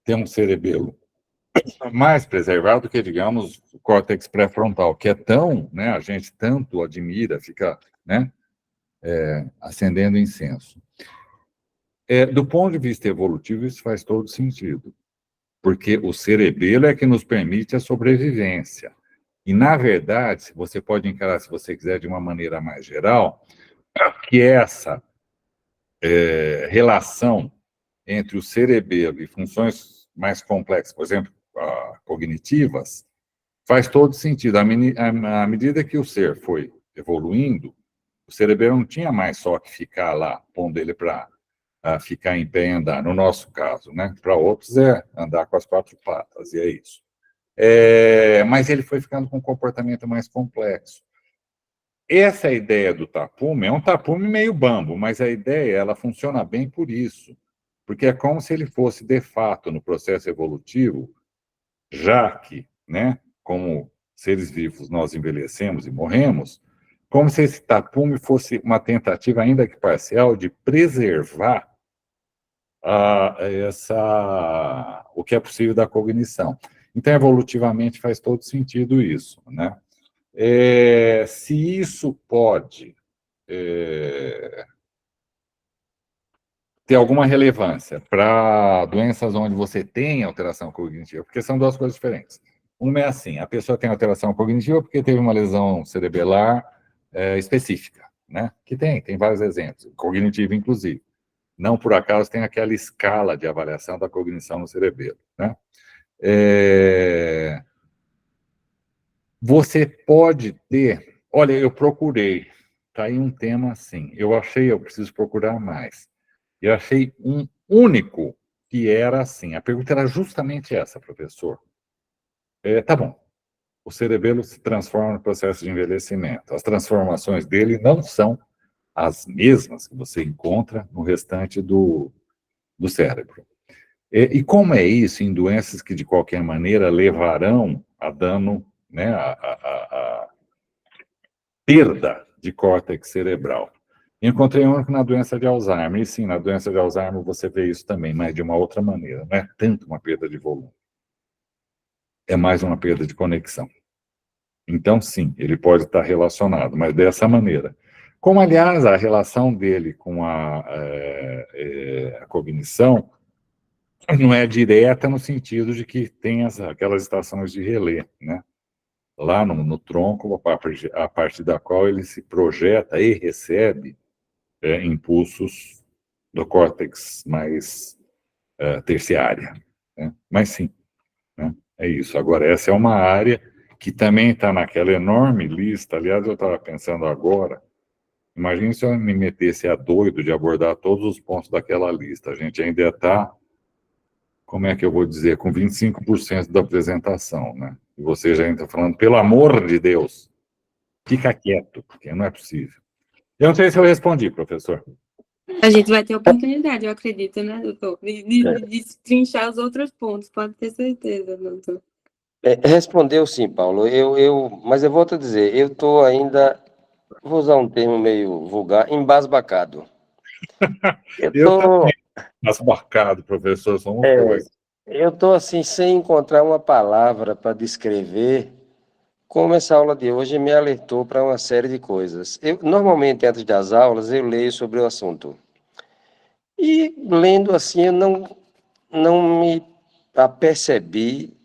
ter um cerebelo mais preservado do que, digamos, o córtex pré-frontal, que é tão, né, a gente tanto admira, fica, né, acendendo incenso. Do ponto de vista evolutivo, isso faz todo sentido, porque o cerebelo é que nos permite a sobrevivência. E, na verdade, se você pode encarar, se você quiser, de uma maneira mais geral, que essa relação entre o cerebelo e funções mais complexas, por exemplo, cognitivas, faz todo sentido. À medida que o ser foi evoluindo, o cerebelo não tinha mais só que ficar lá, pondo ele para ficar em pé e andar, no nosso caso, né? Para outros é andar com as quatro patas, e é isso. Mas ele foi ficando com um comportamento mais complexo. Essa ideia do tapume é um tapume meio bambo, mas a ideia ela funciona bem por isso, porque é como se ele fosse, de fato, no processo evolutivo, já que, né, como seres vivos nós envelhecemos e morremos, como se esse tapume fosse uma tentativa, ainda que parcial, de preservar o que é possível da cognição. Então, evolutivamente, faz todo sentido isso, né? Se isso pode ter alguma relevância para doenças onde você tem alteração cognitiva, porque são duas coisas diferentes. Uma é assim, a pessoa tem alteração cognitiva porque teve uma lesão cerebelar específica, né? Que tem vários exemplos, cognitiva inclusive. Não por acaso tem aquela escala de avaliação da cognição no cerebelo, né? Você pode ter... Olha, eu procurei, tá aí um tema assim, eu preciso procurar mais. Eu achei um único que era assim. A pergunta era justamente essa, professor. Tá bom, o cerebelo se transforma no processo de envelhecimento. As transformações dele não são as mesmas que você encontra no restante do cérebro. E como é isso em doenças que, de qualquer maneira, levarão a dano, né, a perda de córtex cerebral? Encontrei um na doença de Alzheimer, e sim, na doença de Alzheimer você vê isso também, mas de uma outra maneira. Não é tanto uma perda de volume, é mais uma perda de conexão. Então, sim, ele pode estar relacionado, mas dessa maneira. Como, aliás, a relação dele com a cognição não é direta no sentido de que tem aquelas estações de relé, né? lá no tronco, a partir da qual ele se projeta e recebe impulsos do córtex mais terciária, né? Mas sim, né? É isso. Agora, essa é uma área que também está naquela enorme lista. Aliás, eu estava pensando agora, imagine se eu me metesse a doido de abordar todos os pontos daquela lista. A gente ainda está, como é que eu vou dizer, com 25% da apresentação, né? E você já está falando, pelo amor de Deus, fica quieto, porque não é possível. Eu não sei se eu respondi, professor. A gente vai ter oportunidade, eu acredito, né, doutor? De destrinchar os outros pontos, pode ter certeza, doutor. Respondeu sim, Paulo. Mas eu volto a dizer, eu estou ainda, vou usar um termo meio vulgar, embasbacado. Eu também, embasbacado, professor, somos dois. Eu estou assim, sem encontrar uma palavra para descrever como essa aula de hoje me alertou para uma série de coisas. Normalmente, antes das aulas, eu leio sobre o assunto. E lendo assim, eu não me apercebi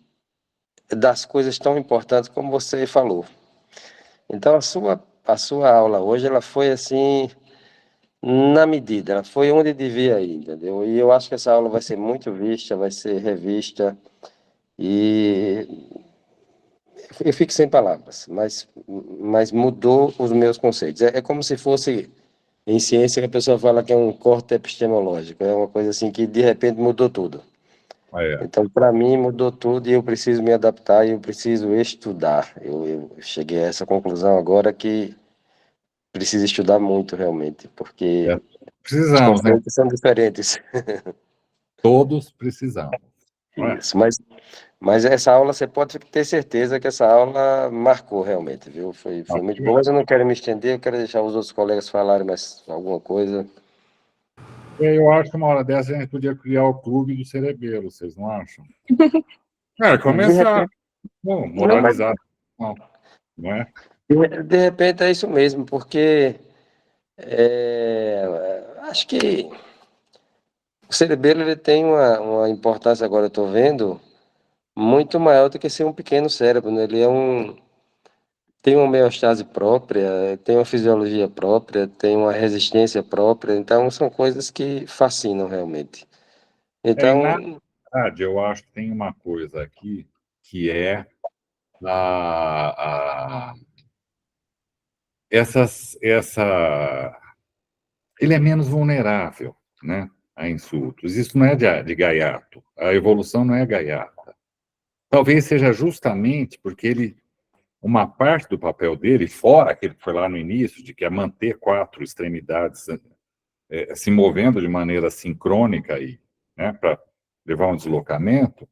das coisas tão importantes como você falou. Então, a sua aula hoje, ela foi assim, na medida, ela foi onde devia ir, entendeu? E eu acho que essa aula vai ser muito vista, vai ser revista, e eu fico sem palavras, mas mudou os meus conceitos. É como se fosse, em ciência, que a pessoa fala que é um corte epistemológico, é uma coisa assim que de repente mudou tudo. Então, para mim, mudou tudo e eu preciso me adaptar e eu preciso estudar. Eu cheguei a essa conclusão agora que preciso estudar muito, realmente, porque os Precisamos, né? conceitos são diferentes. Todos precisamos. Isso, mas essa aula, você pode ter certeza que essa aula marcou realmente, viu? Foi muito bom, mas eu não quero me estender, eu quero deixar os outros colegas falarem mais alguma coisa. Eu acho que uma hora dessa a gente podia criar o clube do cerebelo, vocês não acham? Começar, moralizar, não é? De repente é isso mesmo, porque acho que o cerebelo ele tem uma importância, agora eu estou vendo, muito maior do que ser um pequeno cérebro, né? Ele tem uma homeostase própria, tem uma fisiologia própria, tem uma resistência própria, então são coisas que fascinam realmente. E na Então, verdade, eu acho que tem uma coisa aqui que é a, a, ele é menos vulnerável, né, a insultos. Isso não é de gaiato. A evolução não é gaiata. Talvez seja justamente porque uma parte do papel dele, fora aquele que foi lá no início, de que é manter 4 extremidades se movendo de maneira sincrônica e, né, para levar um deslocamento,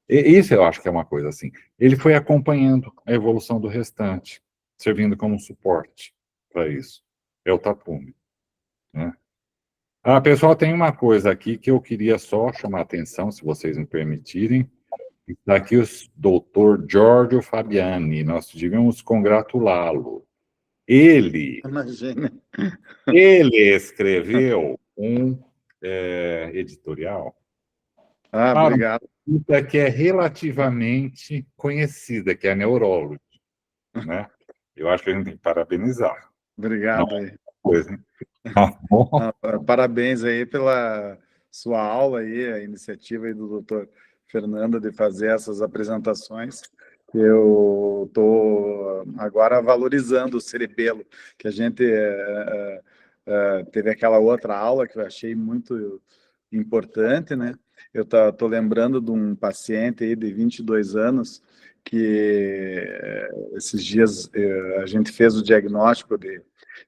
isso eu acho que é uma coisa assim. Ele foi acompanhando a evolução do restante, servindo como suporte para isso. É o tapume, né? Pessoal, tem uma coisa aqui que eu queria só chamar a atenção, se vocês me permitirem. Está aqui o doutor Giorgio Fabiani, nós devíamos congratulá-lo. Imagina. Ele escreveu um editorial para uma Obrigado. revista que é relativamente conhecida, que é a Neurology, né? Eu acho que a gente tem que parabenizar. Obrigado aí. Coisa, hein? Tá bom? Parabéns aí pela sua aula aí, a iniciativa aí do doutor Fernando de fazer essas apresentações. Eu estou agora valorizando o cerebelo, que a gente teve aquela outra aula que eu achei muito importante, né? Eu estou lembrando de um paciente aí de 22 anos que esses dias a gente fez o diagnóstico de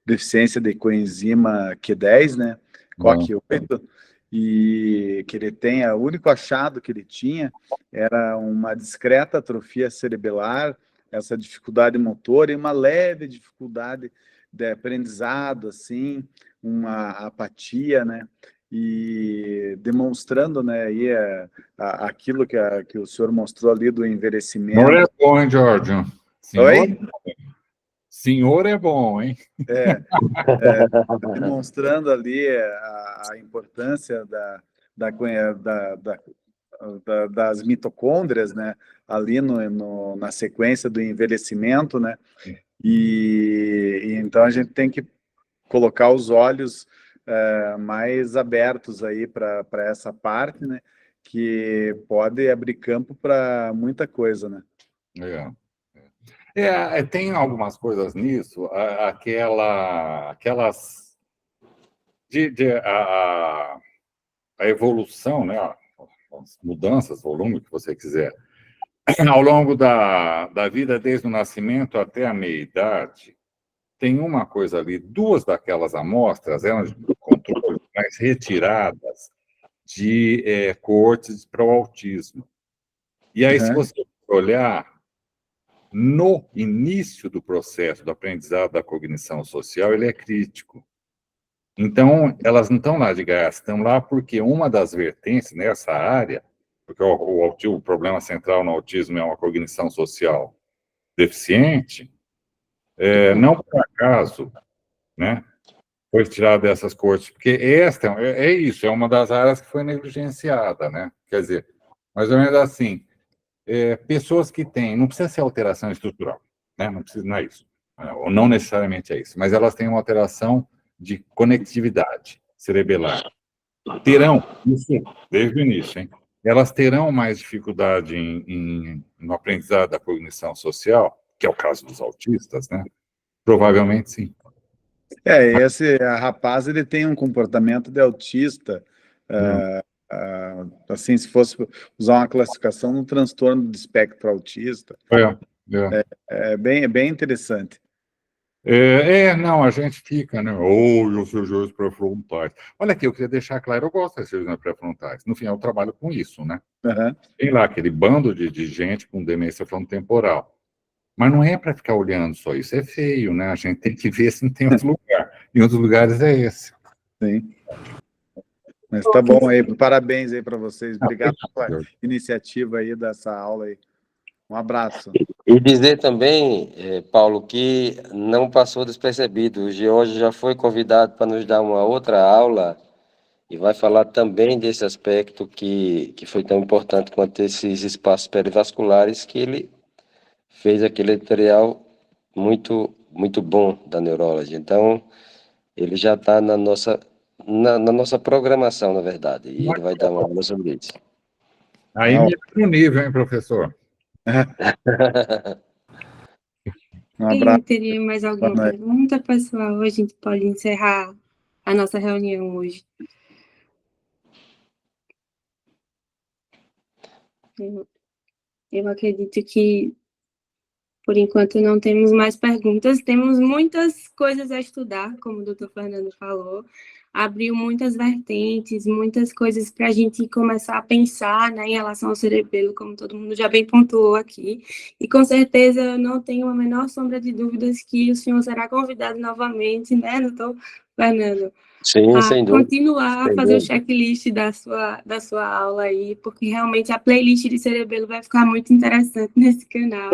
deficiência de coenzima Q10, né? COQ8, e que ele tem, o único achado que ele tinha era uma discreta atrofia cerebelar, essa dificuldade motora e uma leve dificuldade de aprendizado, assim, uma apatia, né? E demonstrando, né, aí aquilo que o senhor mostrou ali do envelhecimento. Senhor é bom, hein, Giorgio? Oi? Senhor é bom, hein? Demonstrando ali a importância das mitocôndrias, né? Ali na sequência do envelhecimento, né? E então a gente tem que colocar os olhos mais abertos aí para essa parte, né? Que pode abrir campo para muita coisa, né? Tem algumas coisas nisso, aquelas a evolução, né? As mudanças, volume que você quiser, ao longo da vida, desde o nascimento até a meia-idade, tem uma coisa ali, duas daquelas amostras eram de controle, mas retiradas de coortes para o autismo. E aí, se você olhar, no início do processo do aprendizado da cognição social, ele é crítico. Então, elas não estão lá de graça, estão lá porque uma das vertentes nessa área, porque o problema central no autismo é uma cognição social deficiente, não por acaso, né, foi tirado dessas coortes, porque esta é uma das áreas que foi negligenciada, né? Quer dizer, mais ou menos assim, pessoas que têm, não precisa ser alteração estrutural, né? Não é isso, ou não necessariamente é isso, mas elas têm uma alteração de conectividade cerebelar. Terão, isso desde o início, hein? Elas terão mais dificuldade no aprendizado da cognição social, que é o caso dos autistas, né? Provavelmente sim. Esse rapaz, ele tem um comportamento de autista, assim, se fosse usar uma classificação, no transtorno do espectro autista. É bem interessante. Não, a gente fica, né? Os cirurgiões pré-frontais. Olha aqui, eu queria deixar claro, eu gosto das cirurgiões pré-frontais. No fim, eu trabalho com isso, né? Tem lá aquele bando de gente com demência frontotemporal. Mas não é para ficar olhando só isso, é feio, né? A gente tem que ver se não tem outro lugar. Em outros lugares é esse. Sim. Mas tá bom aí, parabéns aí para vocês. Obrigado pela iniciativa aí dessa aula aí. Um abraço. E dizer também, Paulo, que não passou despercebido. O George já foi convidado para nos dar uma outra aula e vai falar também desse aspecto que foi tão importante quanto esses espaços perivasculares, que ele fez aquele editorial muito, muito bom da Neurology. Então, ele já está na nossa programação, na verdade, e ele vai dar uma aula sobre isso. Aí me no nível, hein, professor? Um abraço. Teria mais alguma pergunta, pessoal? A gente pode encerrar a nossa reunião hoje. Eu acredito que, por enquanto, não temos mais perguntas. Temos muitas coisas a estudar, como o doutor Fernando falou. Abriu muitas vertentes, muitas coisas para a gente começar a pensar, né, em relação ao cerebelo, como todo mundo já bem pontuou aqui. E, com certeza, eu não tenho a menor sombra de dúvidas que o senhor será convidado novamente, né, doutor Fernando? Sim, sem dúvida. Continuar a fazer o checklist da sua aula aí, porque realmente a playlist de cerebelo vai ficar muito interessante nesse canal.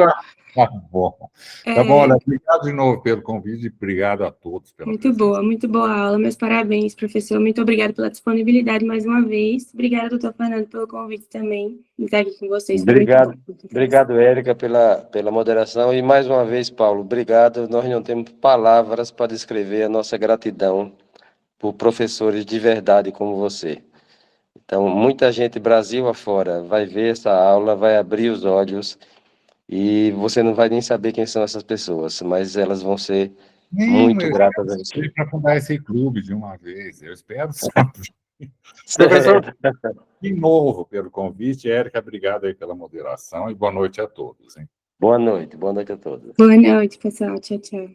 Tá bom. Tá bom, olha, obrigado de novo pelo convite e obrigado a todos pela presença. Muito boa aula. Meus parabéns, professor. Muito obrigada pela disponibilidade mais uma vez. Obrigada, doutor Fernando, pelo convite também de estar aqui com vocês. Obrigado, Érica, pela moderação. E, mais uma vez, Paulo, obrigado. Nós não temos palavras para descrever a nossa gratidão por professores de verdade como você. Então, muita gente, Brasil afora, vai ver essa aula, vai abrir os olhos e você não vai nem saber quem são essas pessoas, mas elas vão ser muito gratas a você. Para fundar esse clube de uma vez, eu espero sempre. Professor, de novo pelo convite. Érica, obrigado aí pela moderação e boa noite a todos. Hein? Boa noite a todos. Boa noite, pessoal. Tchau, tchau.